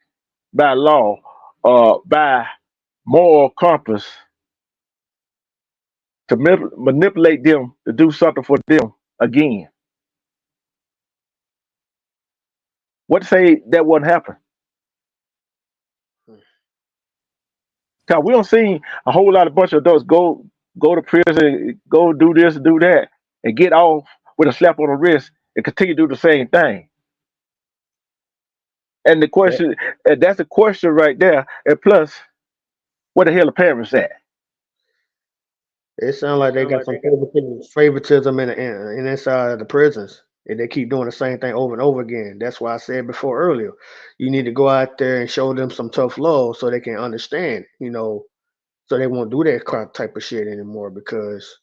A: by law or by moral compass to manipulate them to do something for them again? What to say that wouldn't happen? Cause we don't see a whole lot of bunch of adults go to prison, go do this, do that, and get off with a slap on the wrist and continue to do the same thing. And the
B: That,
A: question, and that's a question right there. And plus, where the hell the parents at?
B: it sounds like they got some favoritism in inside of the prisons. And they keep doing the same thing over and over again. That's why I said before earlier, you need to go out there and show them some tough love so they can understand, so they won't do that type of shit anymore because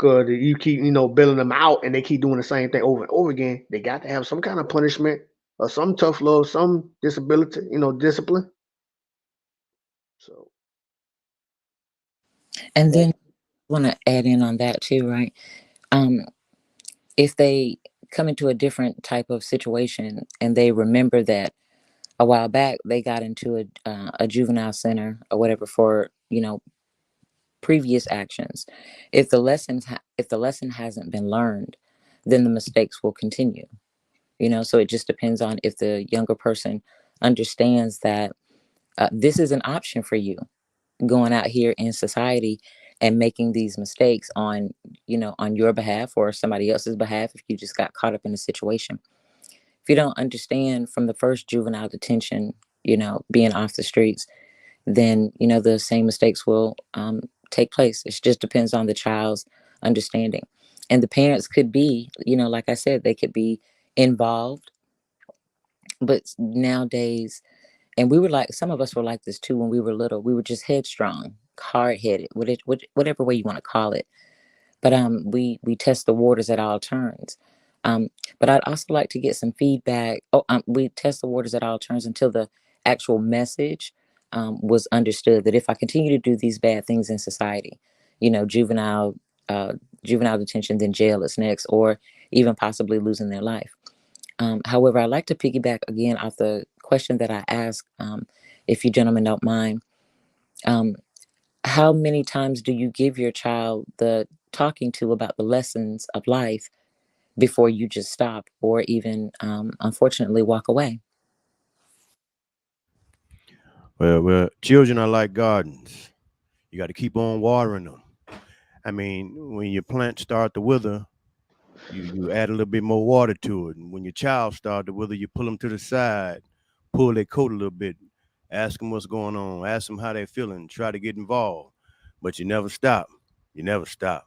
B: you keep, bailing them out and they keep doing the same thing over and over again. They got to have some kind of punishment or some tough love, some disability, discipline. So,
D: And then want to add in on that too, right? Um, if they come into a different type of situation and they remember that a while back they got into a juvenile center or whatever for previous actions. If the lesson hasn't been learned, then the mistakes will continue. So it just depends on if the younger person understands that this is an option for you, going out here in society and making these mistakes on your behalf or somebody else's behalf, if you just got caught up in a situation. If you don't understand from the first juvenile detention, being off the streets, then the same mistakes will take place. It just depends on the child's understanding. And the parents could be, like I said, they could be involved. But nowadays, and we were like, some of us were like this too when we were little. We were just headstrong, hard headed, whatever way you want to call it. But we test the waters at all turns. Um, but I'd also like to get some feedback. We test the waters at all turns until the actual message was understood. That if I continue to do these bad things in society, juvenile uh, juvenile detention, then jail is next, or even possibly losing their life. However, I'd like to piggyback again off the question that I asked, if you gentlemen don't mind. Um, how many times do you give your child the talking to about the lessons of life before you just stop or even, unfortunately, walk away?
E: Well, children are like gardens. You got to keep on watering them. I mean, when your plants start to wither, you add a little bit more water to it. And when your child start to wither, you pull them to the side, pull their coat a little bit, ask them what's going on, ask them how they're feeling, try to get involved. But you never stop. You never stop.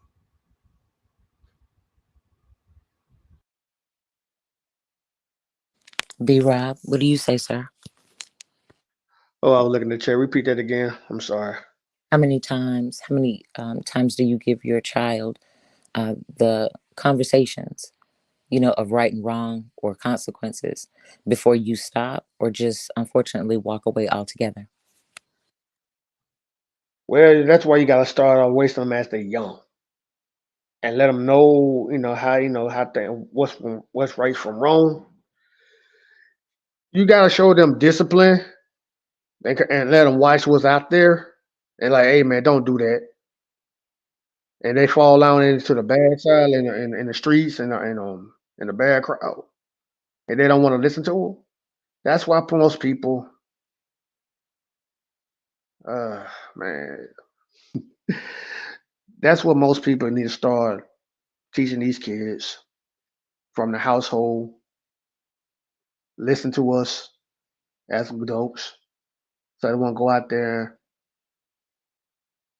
D: B. Rob, what do you say, sir?
B: Oh, I was looking at the chat. Repeat that again. I'm sorry.
D: How many times do you give your child the conversations, of right and wrong or consequences before you stop or just unfortunately walk away altogether?
B: Well, that's why you gotta start off wasting them as they're young and let them know, how what's right from wrong. You gotta show them discipline and let them watch what's out there and like, hey man, don't do that. And they fall out into the bad side in the streets and the bad crowd, and they don't want to listen to them. That's why most people, uh, man, that's what most people need to start teaching these kids from the household. Listen to us as adults, so they won't go out there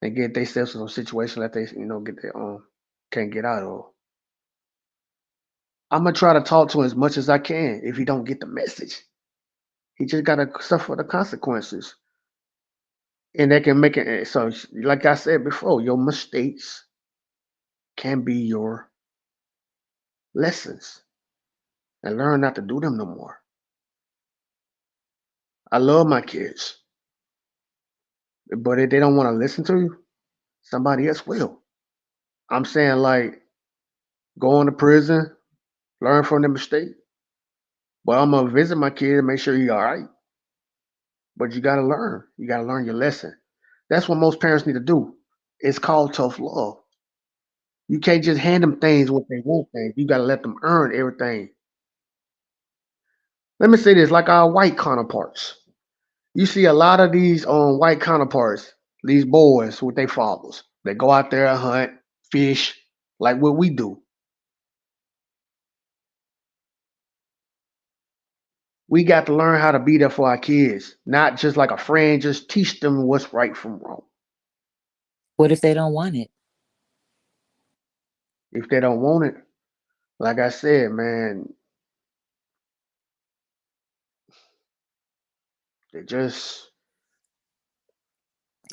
B: and get themselves in some situation that they, get their can't get out of. I'm gonna try to talk to him as much as I can. If he don't get the message, he just gotta suffer the consequences, and they can make it. So, like I said before, your mistakes can be your lessons, and learn not to do them no more. I love my kids, but if they don't want to listen to you, somebody else will. I'm saying like go into prison, learn from the mistake. But I'm gonna visit my kid and make sure he's all right. But you gotta learn. You gotta learn your lesson. That's what most parents need to do. It's called tough love. You can't just hand them things what they want things. You gotta let them earn everything. Let me say this, like our white counterparts. You see a lot of these white counterparts, these boys with their fathers. They go out there and hunt, fish, like what we do. We got to learn how to be there for our kids, not just like a friend, just teach them what's right from wrong.
D: What if they don't want it?
B: If they don't want it, like I said, man, they just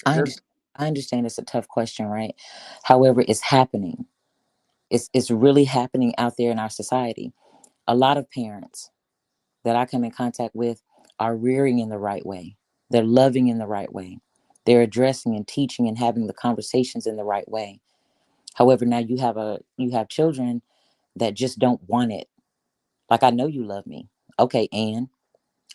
B: they
D: I
B: just
D: understand. I understand it's a tough question, right? However, it's happening. It's really happening out there in our society. A lot of parents that I come in contact with are rearing in the right way. They're loving in the right way. They're addressing and teaching and having the conversations in the right way. However, now you have children that just don't want it. Like, I know you love me. Okay, and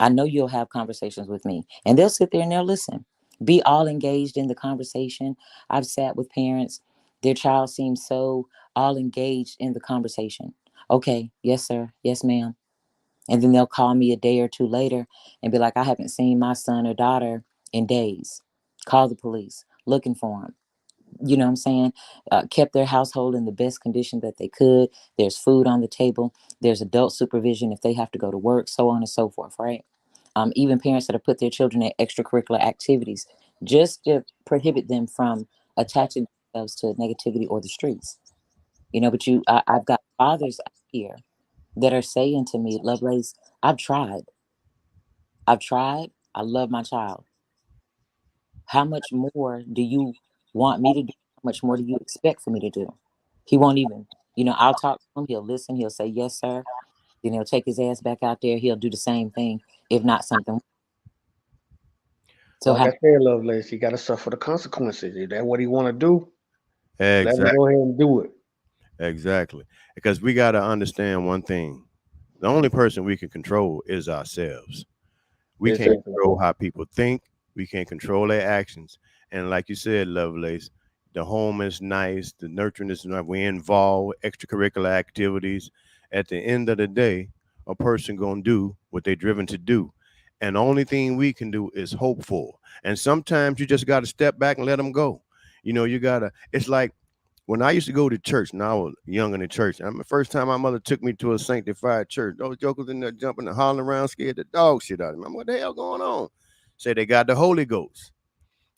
D: I know you'll have conversations with me. And they'll sit there and they'll listen. Be all engaged in the conversation. I've sat with parents, their child seems so all engaged in the conversation. Okay, yes, sir. Yes, ma'am. And then they'll call me a day or two later and be like, I haven't seen my son or daughter in days. Call the police, looking for him. You know what I'm saying? Kept their household in the best condition that they could. There's food on the table. There's adult supervision if they have to go to work, so on and so forth, right? Even parents that have put their children in extracurricular activities just to prohibit them from attaching themselves to negativity or the streets. But I've got fathers out here that are saying to me, Lovelace, I've tried. I've tried. I love my child. How much more do you want me to do? How much more do you expect for me to do? He won't even, I'll talk to him. He'll listen. He'll say, yes, sir. Then he'll take his ass back out there. He'll do the same thing, if not something. So
B: Like
D: how,
B: I said, Lovelace, he got to suffer the consequences. If that's what he want to do, let him
E: Exactly.
B: go ahead and do it.
E: Exactly. Because we got to understand one thing. The only person we can control is ourselves. We can't
B: Exactly.
E: control how people think. We can't control their actions. And like you said, Lovelace, the home is nice. The nurturing is nice. We involve extracurricular activities. At the end of the day, a person gonna do what they're driven to do. And the only thing we can do is hope for. And sometimes you just got to step back and let them go. You gotta. It's like when I used to go to church, and I was young in the church. I mean, the first time my mother took me to a sanctified church, those jokers in there jumping and hollering around, scared the dog shit out of me. I'm, what the hell going on? Say they got the Holy Ghost.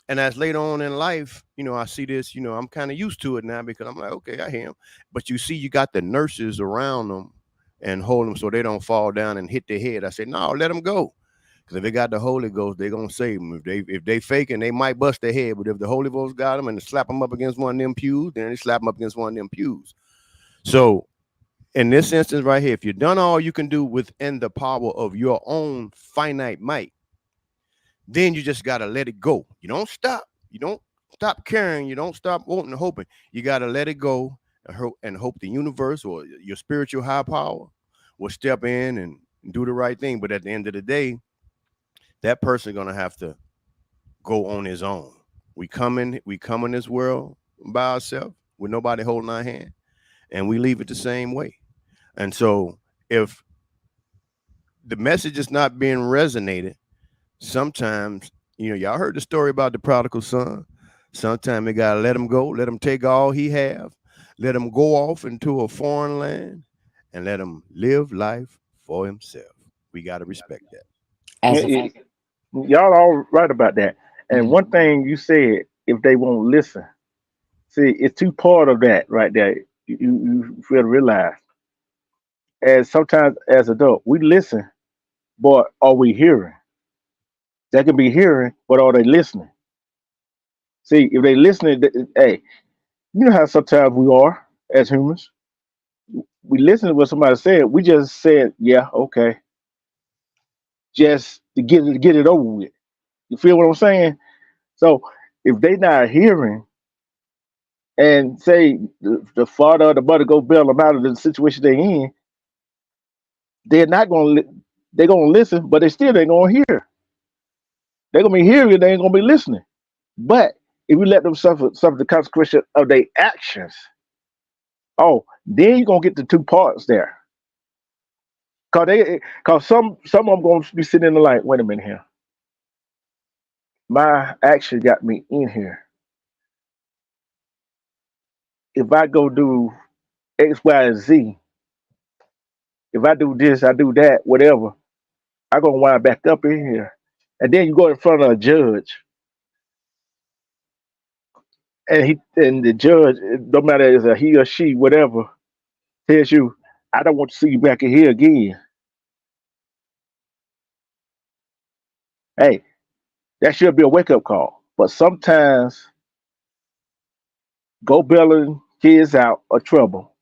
E: And as later on in life, I see this, I'm kind of used to it now because I'm like, okay, I hear him. But you see, you got the nurses around them and hold them so they don't fall down and hit their head. I say, no, let them go. Because if they got the Holy Ghost, they're gonna save them. If they faking, they might bust their head. But if the Holy Ghost got them and slap them up against one of them pews, then they slap them up against one of them pews. So in this instance right here, if you've done all you can do within the power of your own finite might, then you just gotta let it go. You don't stop. You don't stop caring. You don't stop wanting and hoping. You gotta let it go and hope the universe or your spiritual high power will step in and do the right thing. But at the end of the day, that person gonna have to go on his own. We come in this world by ourselves with nobody holding our hand, and we leave it the same way. And so if the message is not being resonated, sometimes, y'all heard the story about the prodigal son. Sometimes you gotta let him go, let him take all he have, let him go off into a foreign land, and let him live life for himself. We gotta respect that.
D: as a
A: Y- Y'all all right about that. And
D: Mhm.
A: one thing you said, if they won't listen, see, it's two part of that right there. You feel to realize, as sometimes as adult, we listen, but are we hearing? They can be hearing, but are they listening? See, if they listening, hey, you know how sometimes we are as humans. We listen to what somebody said. We just said, yeah, okay, just to get it over with. You feel what I'm saying? So if they not hearing and say the father or the mother go bail them out of the situation they in, they're not gonna they're gonna listen, but they still ain't gonna hear. They're gonna be hearing, they ain't gonna be listening. But if we let them suffer the consequence of their actions, oh, then you're gonna get the two parts there. Cause some of them gonna be sitting in the light. Wait a minute here. My action got me in here. If I go do X, Y, and Z, if I do this, I do that, whatever, I gonna wind back up in here. And then you go in front of a judge, and the judge, no matter is a he or she, whatever, tells you, I don't want to see you back in here again. Hey, that should be a wake up call. But sometimes go bailing kids out of trouble.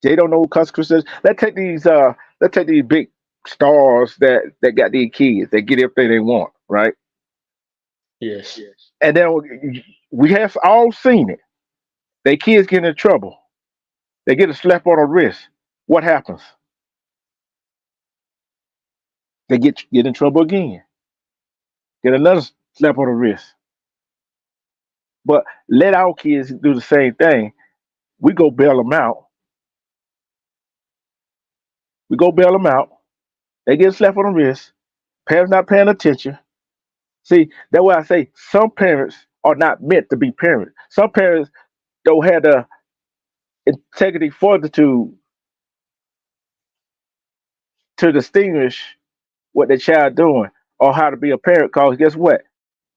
A: They don't know consequences. Let's take these big stars that got these kids. They get everything they want, right?
B: Yes.
A: And then we have all seen it. They kids get in trouble. They get a slap on the wrist. What happens? They get in trouble again. get another slap on the wrist. But let our kids do the same thing. We go bail them out. We go bail them out. They get a slap on the wrist. Parents not paying attention. See, that's why I say some parents are not meant to be parents. Some parents don't have the integrity, fortitude to distinguish what their child doing or how to be a parent. Cause guess what?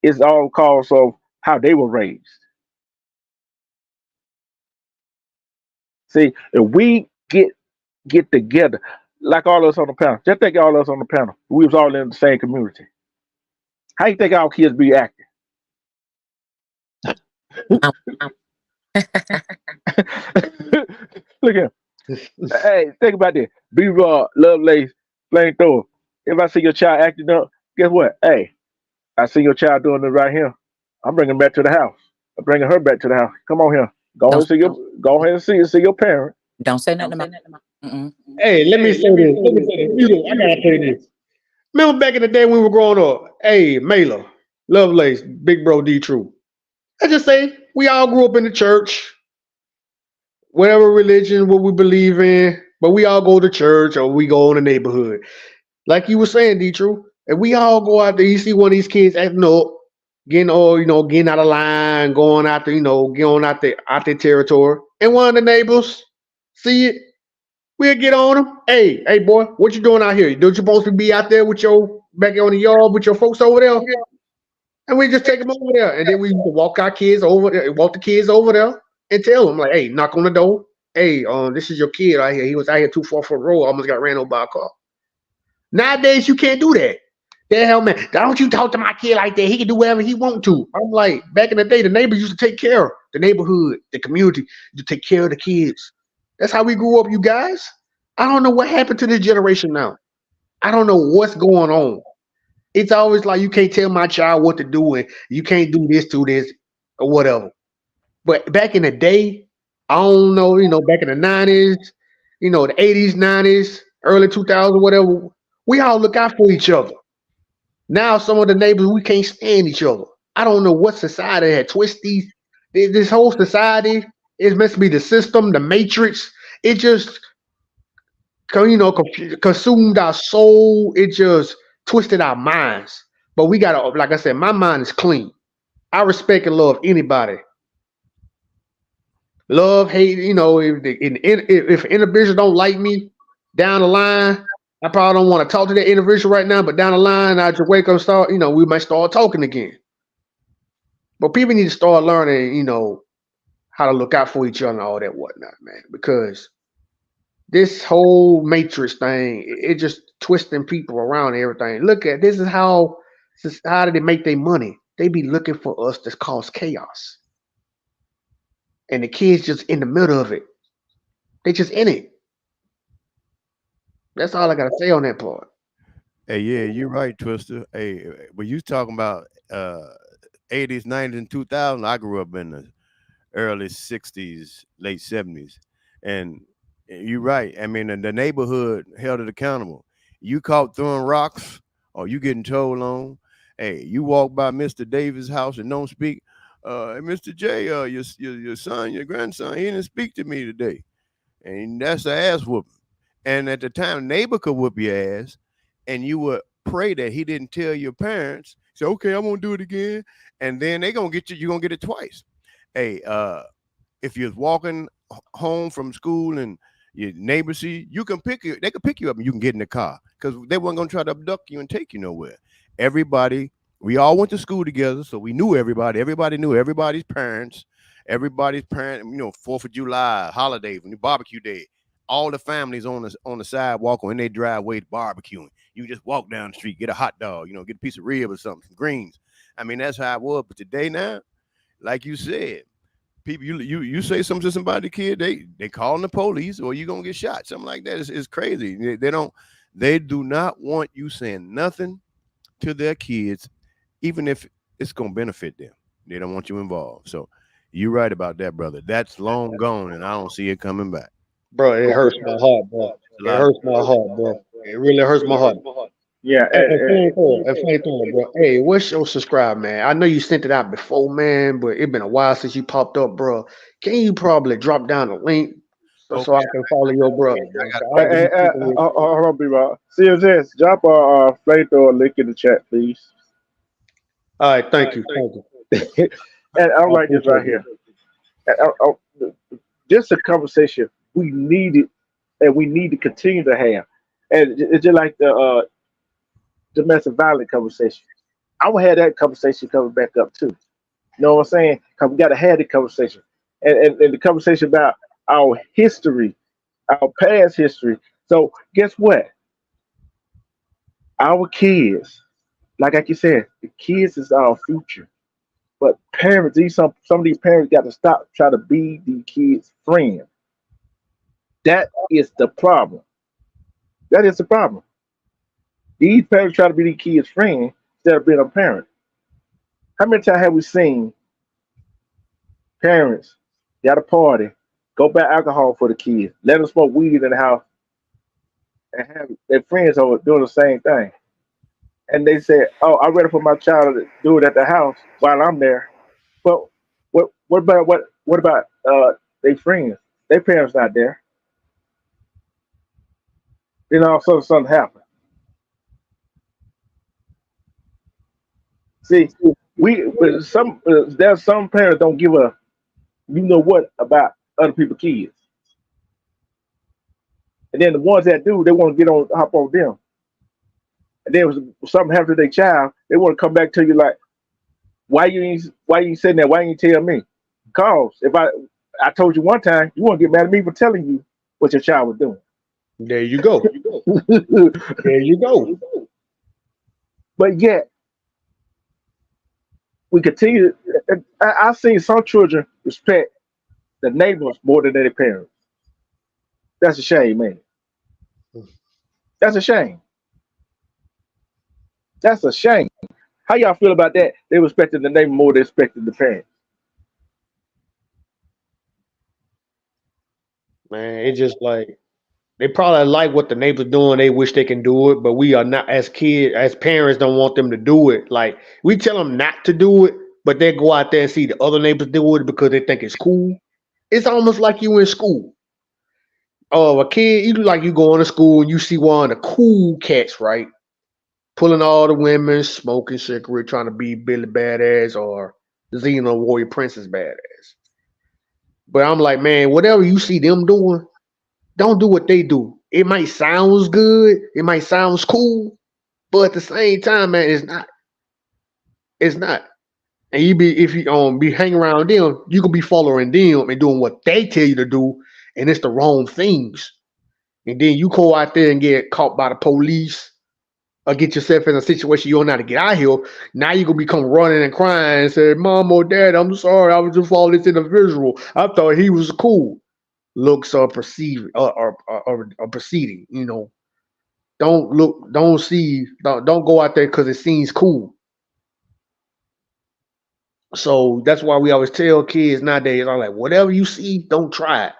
A: It's all cause of how they were raised. See, if we get together, like all of us on the panel, just think all of us on the panel, we was all in the same community. How you think our kids be acting?
D: Um,
A: Look at him. Hey, think about this. Be raw, love lace, flamethrower. If I see your child acting up, guess what? Hey, I see your child doing it right here. I'm bringing back to the house. I'm bringing her back to the house. Come on here.
D: don't
A: Go ahead and see your parent.
D: don't say nothing about. Mm-mm.
B: Hey, let me say this. Let me say this. I gotta say this. Remember back in the day when we were growing up? Hey, Mela, Lovelace, Big Bro D True. I just say we all grew up in the church, whatever religion, what we believe in, but we all go to church or we go in the neighborhood. Like you were saying, D True, and we all go out there, you see one of these kids acting up, getting all, getting out of line, going out there, going out their territory. And one of the neighbors see it, we'll get on them. Hey, boy, what you doing out here? Don't you supposed to be out there with your back on the yard with your folks over there? And we just take them over there. And then we walk our kids over there, walk the kids over there and tell them, like, hey, knock on the door. Hey, this is your kid out here. He was out here 244 road, almost got ran over by a car. Nowadays, you can't do that. The hell, man, don't you talk to my kid like that. He can do whatever he want to. I'm like, back in the day, the neighbors used to take care of the neighborhood, the community, to take care of the kids. That's how we grew up, you guys. I don't know what happened to this generation now. I don't know what's going on. It's always like you can't tell my child what to do and you can't do this to this or whatever. But back in the day, I don't know, back in the 90s, the 80s, 90s, early 2000s, whatever, we all look out for each other. Now some of the neighbors, we can't stand each other. I don't know what society had twisted this whole society. It's meant to be the system, the matrix. It just consumed our soul. It just twisted our minds. But we gotta, like I said, my mind is clean. I respect and love anybody. Love, hate, if an individual don't like me down the line, I probably don't want to talk to that individual right now, but down the line, I just wake up and start, we might start talking again. But people need to start learning, how to look out for each other and all that whatnot, man. Because this whole matrix thing, it just twisting people around and everything. Look at this is how do they make their money? They be looking for us to cause chaos. And the kids just in the middle of it. They just in it. That's all I gotta say on that part.
E: Hey, yeah, you're right, Twister. Hey, when you talking about 80s, 90s, and 2000, I grew up in the early 60s, late 70s. And you're right. I mean, the neighborhood held it accountable. You caught throwing rocks or you getting told on. Hey, you walk by Mr. Davis' house and don't speak. Hey, Mr. J, your son, your grandson, he didn't speak to me today. And that's an ass whooping. And at the time, neighbor could whoop your ass, and you would pray that he didn't tell your parents. Say, okay, I'm gonna do it again, and then they gonna get you. You're gonna get it twice. Hey, if you're walking home from school and your neighbor see you can pick you, they can pick you up and you can get in the car because they weren't gonna try to abduct you and take you nowhere. Everybody, we all went to school together, so we knew everybody. Everybody knew everybody's parents. Everybody's parent, 4th of July, holiday, when you barbecue day, all the families on the sidewalk or in their driveway barbecuing. You just walk down the street, get a hot dog, get a piece of rib or something, some greens. I mean, that's how it was. But today now, like you said, people, you say something to somebody, kid, they calling the police or you gonna get shot. Something like that is crazy. They do not want you saying nothing to their kids, even if it's gonna benefit them. They don't want you involved. So you're right about that, brother. That's long gone, and I don't see it coming back.
B: Bro, it hurts my heart, bro. It hurts my heart, bro. It really hurts my heart.
A: Yeah,
B: Hey, flamethrower, bro. Hey, what's your subscribe, man? I know you sent it out before, man, but it been a while since you popped up, bro. Can you probably drop down the link so I
E: Okay,
B: can follow your brother, man?
E: I got.
B: 'Cause I be keeping with
A: hold on, B-Rock. CSS, drop a flamethrower link in the chat, please.
B: All right, thank you, thank you.
A: And I'm
B: I
A: like this
B: appreciate
A: right
B: it.
A: here. And just a conversation we needed, and we need to continue to have. And it's just like the domestic violence conversation. I would have that conversation coming back up too. You know what I'm saying? Because we got to have the conversation, and the conversation about our history, our past history. So guess what? Our kids, like you said, the kids is our future. But parents, some of these parents got to stop trying to be the kids' friend. That is the problem. That is the problem. These parents try to be the kids' friend instead of being a parent. How many times have we seen parents got a party, go buy alcohol for the kids, let them smoke weed in the house, and have their friends over doing the same thing? And they say, "Oh, I'm ready for my child to do it at the house while I'm there." But what about their friends? Their parents not there. Then all of a sudden something happens. See, we but some there's some parents don't give a you know what about other people's kids, and then the ones that do, they want to get on hop on them. And then when something happens to their child, they want to come back to you like, why you saying that? Why you tell me? Cause if I told you one time, you won't get mad at me for telling you what your child was doing.
B: There you go. There you go.
A: But yet we continue. I've seen some children respect the neighbors more than their parents. That's a shame, man. That's a shame. That's a shame. How y'all feel about that? They respected the neighbor more than they respected the parents.
B: Man, it's just like they probably like what the neighbors doing. They wish they can do it, but we are not as kids, as parents, don't want them to do it. Like we tell them not to do it, but they go out there and see the other neighbors do it because they think it's cool. It's almost like you in school. Oh, a kid, you like you going to school and you see one of the cool cats, right? Pulling all the women, smoking cigarette, trying to be Billy Badass or Xena Warrior Princess Badass. But I'm like, man, whatever you see them doing, don't do what they do. It might sounds good, it might sounds cool, but at the same time, man, it's not. It's not. And you be if you be hanging around them, you could be following them and doing what they tell you to do, and it's the wrong things. And then you go out there and get caught by the police or get yourself in a situation you don't know how to get out of here. Now you gonna become running and crying and say, "Mom or Dad, I'm sorry, I was just following this individual. I thought he was cool." Looks or perceive or proceeding. Don't look, don't see, don't go out there because it seems cool. So that's why we always tell kids nowadays, I'm like, whatever you see, don't try it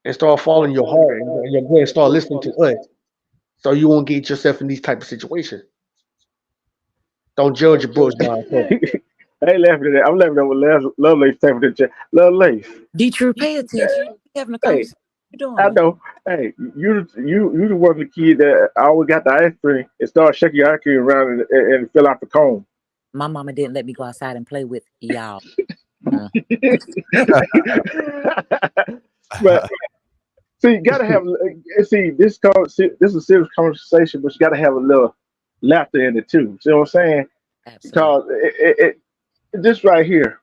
B: and start following your heart and your brain, start listening to us, so you won't get yourself in these type of situations. Don't judge your books by itself.
A: I ain't laughing at that. I'm laughing at what Lovelace typing in the chat. Lovelace.
D: D-True, pay attention. We having a
A: Hey,
D: conversation. What you
A: I
D: doing?
A: know. Hey, you the one of the kid that always got the ice cream and start shaking your ice cream around and fill out the cone.
D: My mama didn't let me go outside and play with y'all. Uh,
A: But see, you gotta have see this is a serious conversation, but you gotta have a little laughter in it too. See what I'm saying?
D: absolutely.
A: Because this right here,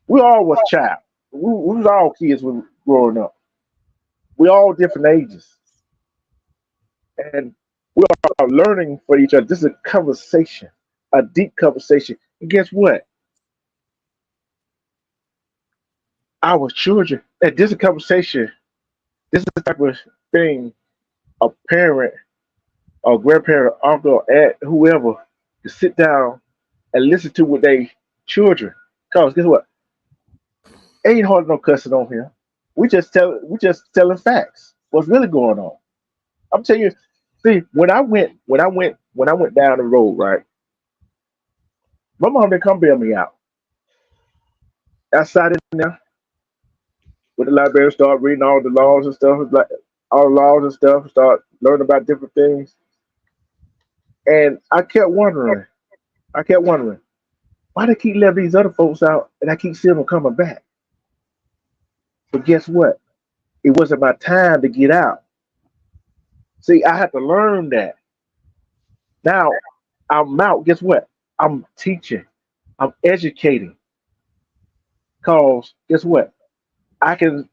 A: we all was child. We was all kids when growing up. We all different ages, and we are learning for each other. This is a conversation, a deep conversation. And guess what? Our children, and this is a conversation. This is the type of thing a parent or grandparent, uncle, aunt, whoever, to sit down and listen to with their children. Cause guess what? Ain't hard no cussing on here. We just telling facts. What's really going on? I'm telling you. See, when I went down the road, right, my mom didn't come bail me out. I sat in there with the library, start reading all the laws and stuff, like all the laws and stuff, start learning about different things. And I kept wondering, why they keep letting these other folks out and I keep seeing them coming back. But guess what? It wasn't my time to get out. See, I had to learn that. Now I'm out. Guess what? I'm teaching. I'm educating. Cause guess what? I can.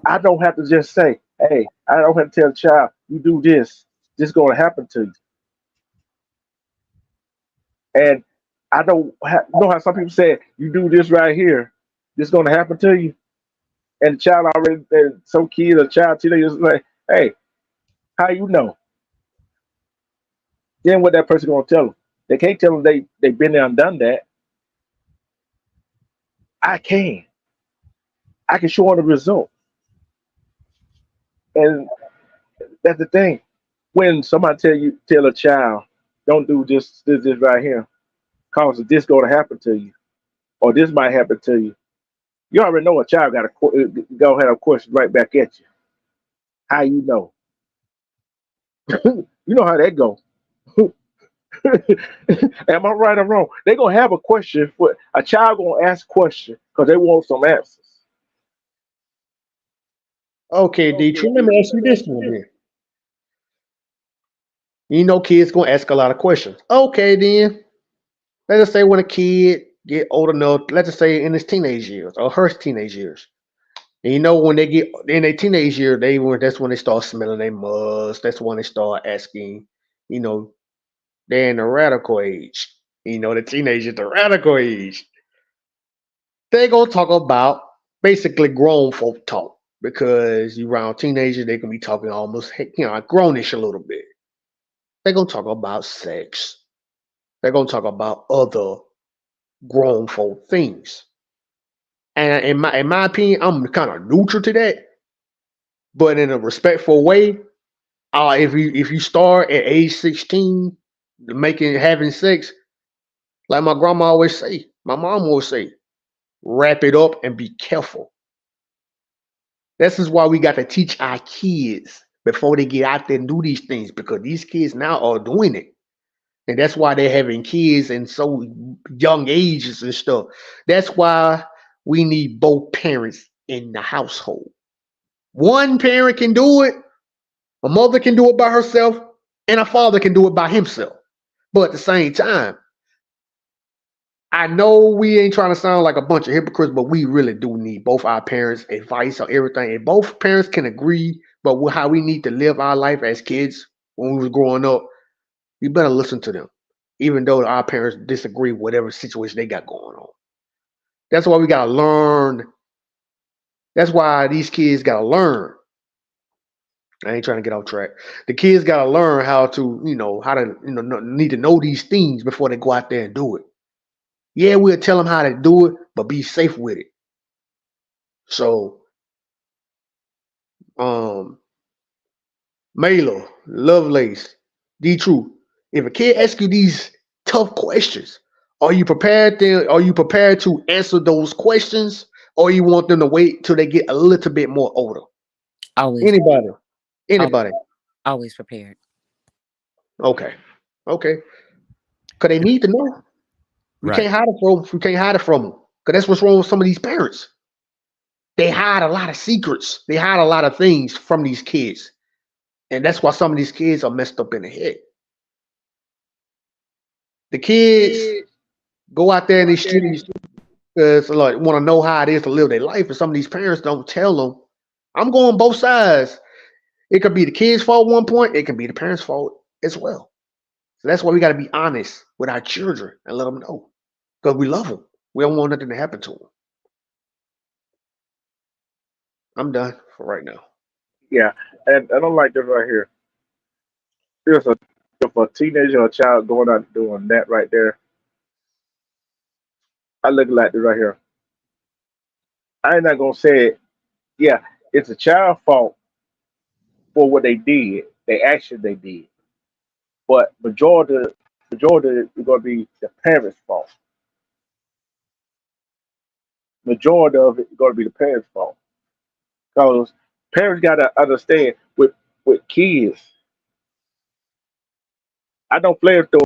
A: I don't have to just say, "Hey," I don't have to tell a child, "You do this. This is going to happen to you." And I don't know how some people say, "You do this right here. This is going to happen to you." And the child already, and some kid or child teenager is like, "Hey, how you know?" Then what that person going to tell them? They can't tell them they've been there and done that. I can. I can show them the result. And that's the thing. When somebody tell a child, don't do this right here, cause this going to happen to you, or this might happen to you. You already know a child got go have a question right back at you. How you know? You know how that go. Am I right or wrong? They gonna have a question for a child gonna ask a question because they want some answers.
B: Okay, Detroit, let me ask you this one then. You know, kids gonna ask a lot of questions. Okay, then let's just say when a kid get old enough, let's just say in his teenage years or her teenage years, and you know when they get in their teenage year, that's when they start smelling their musk. That's when they start asking. You know, they're in the radical age. You know, the teenagers, the radical age. They gonna talk about basically grown folk talk because you around teenagers, they can be talking almost grownish a little bit. They're gonna talk about sex. They're gonna talk about other grown folk things. And in my opinion, I'm kind of neutral to that, but in a respectful way. If you start at age 16 making having sex, like my grandma always say, my mom always say, wrap it up and be careful. This is why we got to teach our kids before they get out there and do these things because these kids now are doing it. And that's why they're having kids in so young ages and stuff. That's why we need both parents in the household. One parent can do it, a mother can do it by herself, and a father can do it by himself. But at the same time, I know we ain't trying to sound like a bunch of hypocrites, but we really do need both our parents' advice on everything. And both parents can agree, but how we need to live our life as kids when we was growing up, you better listen to them, even though our parents disagree with whatever situation they got going on. That's why we gotta learn. That's why these kids gotta learn. I ain't trying to get off track. The kids gotta learn how to, how to, need to know these things before they go out there and do it. Yeah, we'll tell them how to do it, but be safe with it. So, um, Melo, Lovelace, D True, if a kid asks you these tough questions, are you prepared to answer those questions, or you want them to wait till they get a little bit more older?
D: Always,
B: Anybody?
D: al-
B: Anybody?
D: always prepared.
B: Okay. Okay. Cause they need to know. We
E: Right.
B: can't hide it from. We can't hide it from them. Cause that's what's wrong with some of these parents. They hide a lot of secrets. They hide a lot of things from these kids, and that's why some of these kids are messed up in the head. The kids go out there in these streets because like want to know how it is to live their life, and some of these parents don't tell them. I'm going both sides. It could be the kids' fault one point. It can be the parents' fault as well. So that's why we got to be honest with our children and let them know because we love them. We don't want nothing to happen to them. I'm done for right now.
A: Yeah, and I don't like this right here. There's a if a teenager or a child going out doing that right there, I look like this right here. I ain't not gonna say it. Yeah, it's a child fault for what they did, the action they did. but majority is going to be the parents' fault. Majority of it is going to be the parents' fault because parents got to understand with kids. I don't flare through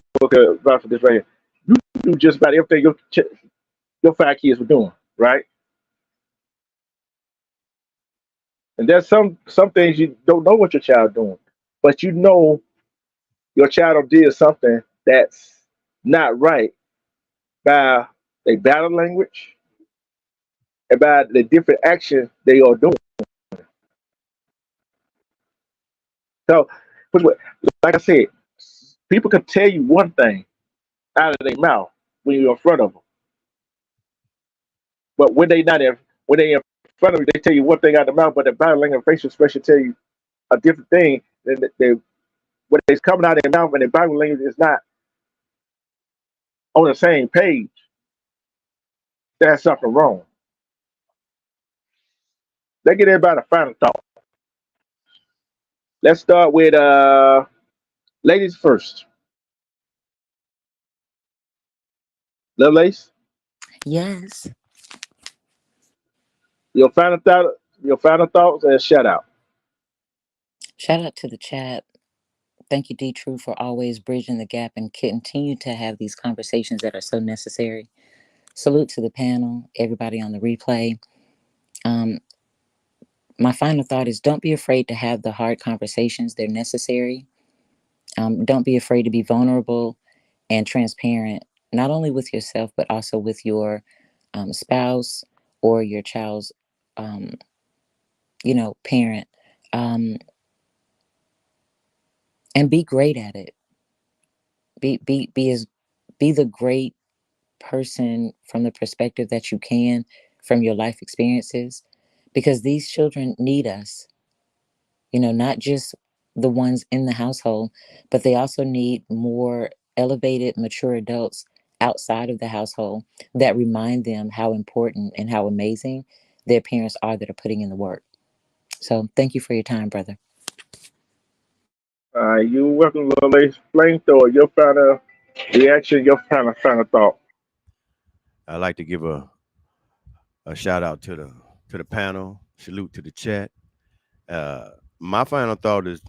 A: right for this right here. You do just about everything your 5 kids were doing, right? And there's some things you don't know what your child doing, but you know your child did something that's not right by their battle language and by the different actions they are doing. So, like I said, people can tell you one thing out of their mouth when you're in front of them, but when they in front of you, they tell you one thing out of the mouth, but the body language and facial expression tell you a different thing. Than they What is coming out of their mouth and their body language is not on the same page. That's something wrong. Let's get everybody a final thought. Let's start with ladies first. Lovelace,
D: Yes.
A: your final thought, your final thoughts, and shout out.
D: Shout out to the chat. Thank you, D True, for always bridging the gap and continue to have these conversations that are so necessary. Salute to the panel, everybody on the replay. Um, my final thought is don't be afraid to have the hard conversations. They're necessary. Don't be afraid to be vulnerable and transparent, not only with yourself, but also with your spouse or your child's, um, parent. Um, and be great at it. Be the great person from the perspective that you can from your life experiences, because these children need us, not just the ones in the household, but they also need more elevated, mature adults outside of the household that remind them how important and how amazing their parents are that are putting in the work. So thank you for your time, brother.
A: You're welcome, Lovelace. Flamethrower, your final reaction, your final thought.
E: I'd like to give a shout out to the panel. Salute to the chat. My final thought is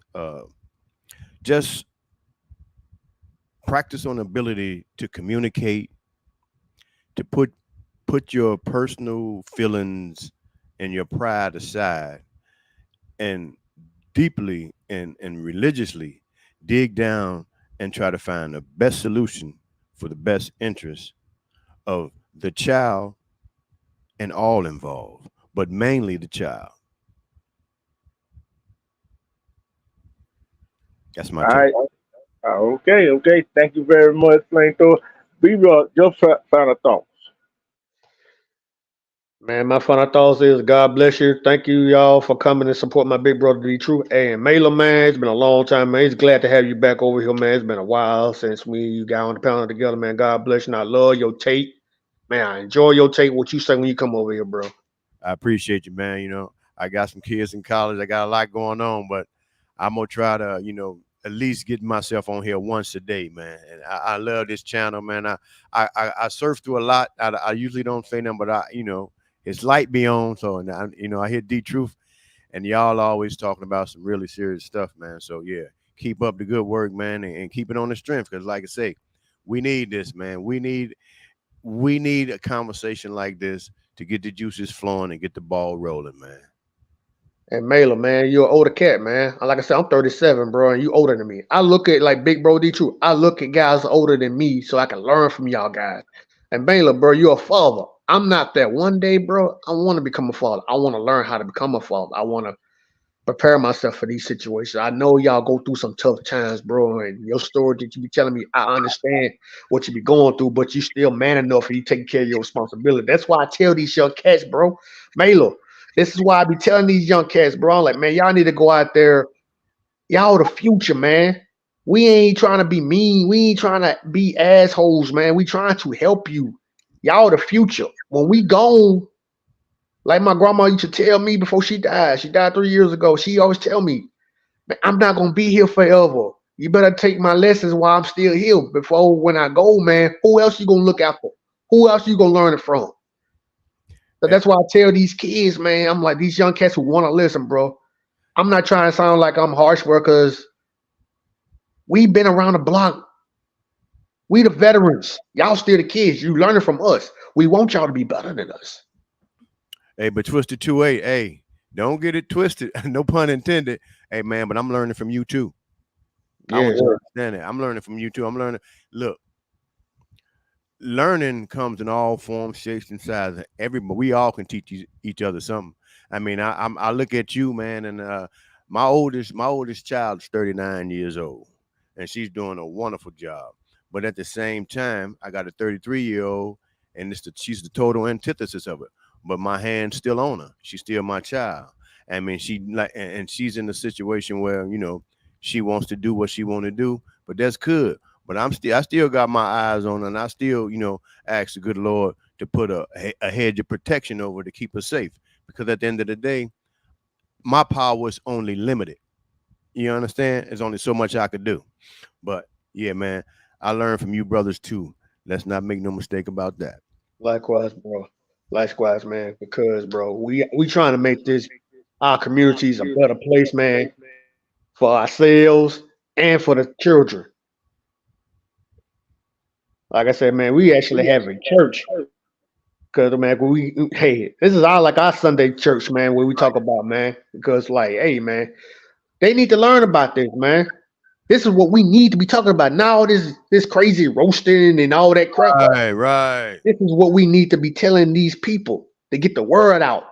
E: just practice on the ability to communicate, to put your personal feelings and your pride aside, and deeply and religiously dig down and try to find the best solution for the best interest of the child and all involved, but mainly the child. That's my
A: All
E: take.
A: right. Okay. Thank you very much, Flamethrower. Be real, your final thoughts.
B: Man, my final thoughts is God bless you. Thank you, y'all, for coming and support my big brother, D True. And Mela, man, it's been a long time, man. He's glad to have you back over here, man. It's been a while since you got on the panel together, man. God bless you. And I love your tape. Man, I enjoy your tape, what you say when you come over here, bro.
E: I appreciate you, man. I got some kids in college. I got a lot going on, but I'm gonna try to, at least get myself on here once a day, man. And I love this channel, man. I surf through a lot. I usually don't say nothing, but it's light be on. So, and I hear D Truth, and y'all always talking about some really serious stuff, man. So yeah, keep up the good work, man, and keep it on the strength. Because like I say, we need this, man. We need a conversation like this to get the juices flowing and get the ball rolling, man.
B: And Mela, man, you're an older cat, man. Like I said, I'm 37, bro, and you older than me. I look at like Big Bro D True. I look at guys older than me so I can learn from y'all guys. And Mela, bro, you're a father. I'm not that. One day, bro, I want to become a father. I want to learn how to become a father. I want to prepare myself for these situations. I know y'all go through some tough times, bro, and your story that you be telling me, I understand what you be going through, but you still man enough and you taking care of your responsibility. That's why I tell these young cats, bro, Mela, this is why I be telling these young cats, bro, I'm like, man, y'all need to go out there. Y'all the future, man. We ain't trying to be mean. We ain't trying to be assholes, man. We trying to help you. Y'all the future. When we gone, like my grandma used to tell me before she died 3 years ago. She always tell me, man, I'm not gonna be here forever. You better take my lessons while I'm still here. Before when I go, man, who else you gonna look out for? Who else you gonna learn it from? So that's why I tell these kids, man, I'm like, these young cats who want to listen, bro. I'm not trying to sound like I'm harsh, bro, because we've been around the block. We the veterans. Y'all still the kids. You learning from us. We want y'all to be better than us.
E: Hey, but Twisted 2-8, hey, don't get it twisted. No pun intended. Hey, man, but I'm learning from you too. I
B: Yeah,
E: want you to understand that. I'm learning from you too. I'm learning. Look, learning comes in all forms, shapes, and sizes. Everybody, we all can teach each other something. I mean, I look at you, man, and my oldest child is 39 years old, and she's doing a wonderful job. But at the same time, I got a 33-year-old, and she's the total antithesis of it. But my hand's still on her. She's still my child. I mean, she like, and she's in a situation where she wants to do what she want to do, but that's good. But I still got my eyes on her, and I still, ask the good Lord to put a hedge of protection over to keep her safe. Because at the end of the day, my power is only limited. You understand? There's only so much I could do. But yeah, man, I learned from you brothers too. Let's not make no mistake about that.
B: likewise, bro. Likewise, man. Because, bro, we trying to make this our communities a better place, man, for ourselves and for the children. Like I said, man, we actually have a church. Cause man, hey, this is our Sunday church, man, where we talk about, man. Because like, hey, man, they need to learn about this, man. This is what we need to be talking about now. This crazy roasting and all that crap.
E: Right, right.
B: This is what we need to be telling these people to get the word out.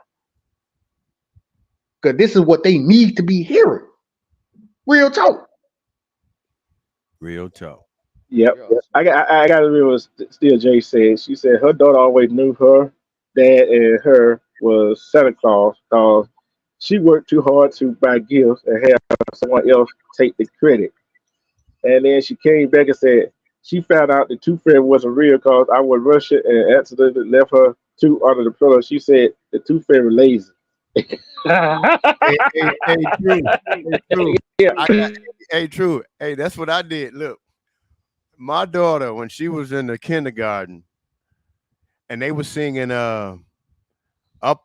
B: Because this is what they need to be hearing. Real talk.
E: Real talk.
A: Yep. I got to read what Still J said. She said her daughter always knew her dad and her was Santa Claus because she worked too hard to buy gifts and have someone else take the credit. And then she came back and said she found out the Tooth Fairy wasn't real because I was rushing and accidentally left her tooth under the pillow. She said the Tooth Fairy lazy.
E: Hey, true. Hey, true.
A: Yeah.
E: Hey, true. Hey, that's what I did. Look, my daughter, when she was in the kindergarten and they were singing up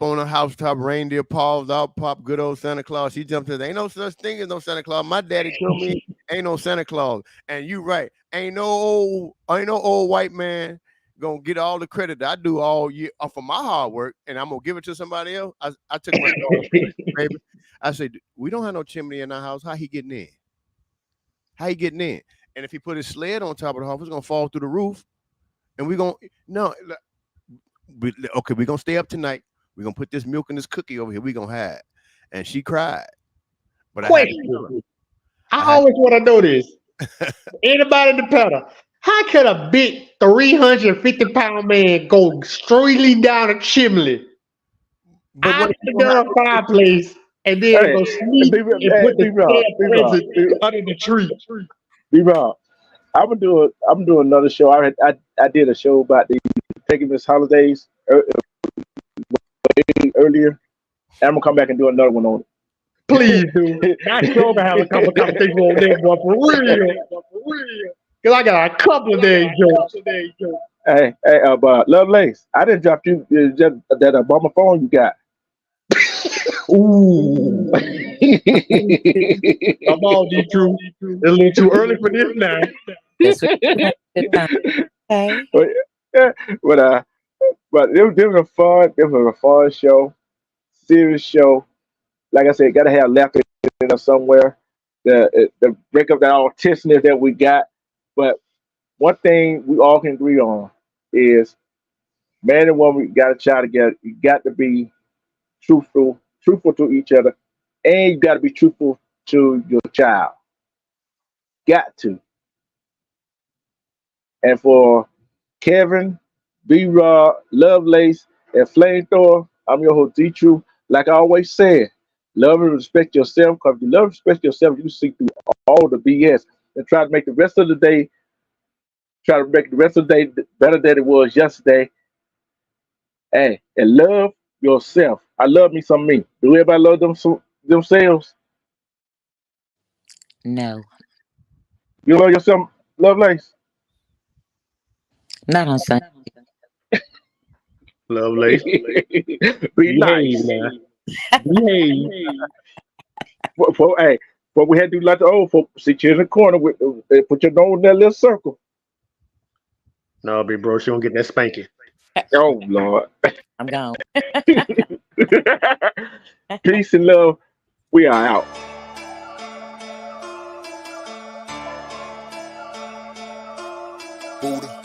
E: on a housetop, reindeer paws out, pop good old Santa Claus. She jumped in. Ain't no such thing as no Santa Claus. My daddy told me ain't no Santa Claus. And you right. Ain't no old white man gonna get all the credit that I do all year for my hard work, and I'm gonna give it to somebody else. I took my daughter, baby. I said, we don't have no chimney in our house. How he getting in? How he getting in? And if he put his sled on top of the house, it's gonna fall through the roof. And we gonna no. Okay, we're gonna stay up tonight. We're gonna put this milk and this cookie over here. We're gonna hide. And she cried. But
B: Question. I always want to know this. Anybody in the panel, how can a big 350-pound man go straightly down a chimney out the fireplace and then go sneak and put the present under the tree?
A: Be wrong. I'm doing another show. I did a show about the taking this holidays earlier. And I'm gonna come back and do another one on it.
B: Please do. I sure gonna have a couple conversations on that, but for real. Cause I got a couple of days jokes.
A: Hey, but Lovelace, I didn't drop you just that Obama phone you got.
B: Ooh. Come on, D-True. It's a little too early for this now.
D: That's what you have to do. Okay.
A: but it was a fun show, serious show. Like I said, gotta have laughter in there somewhere. The break up that all tenseness that we got. But one thing we all can agree on is man and woman got a child together. You got to be truthful to each other, and you got to be truthful to your child. Got to. And for Kevin, B Rod, Lovelace, and Flamethrower, I'm your host, D True. Like I always said, love and respect yourself, because if you love and respect yourself, you see through all the BS and try to make the rest of the day, better than it was yesterday. Hey, and love yourself. I love me some me. Do everybody love themselves?
D: No.
A: You love yourself, Lovelace?
D: Not on Sunday.
B: Lovelace.
A: Be
B: Behave
A: nice.
B: now. Behave.
A: Hey, what we had to do like the old folks, sit you in the corner with, put your nose in that little circle.
B: No, big bro, she don't get that spanking.
A: Oh Lord.
D: I'm gone.
A: Peace and love. We are out.
F: Buddha.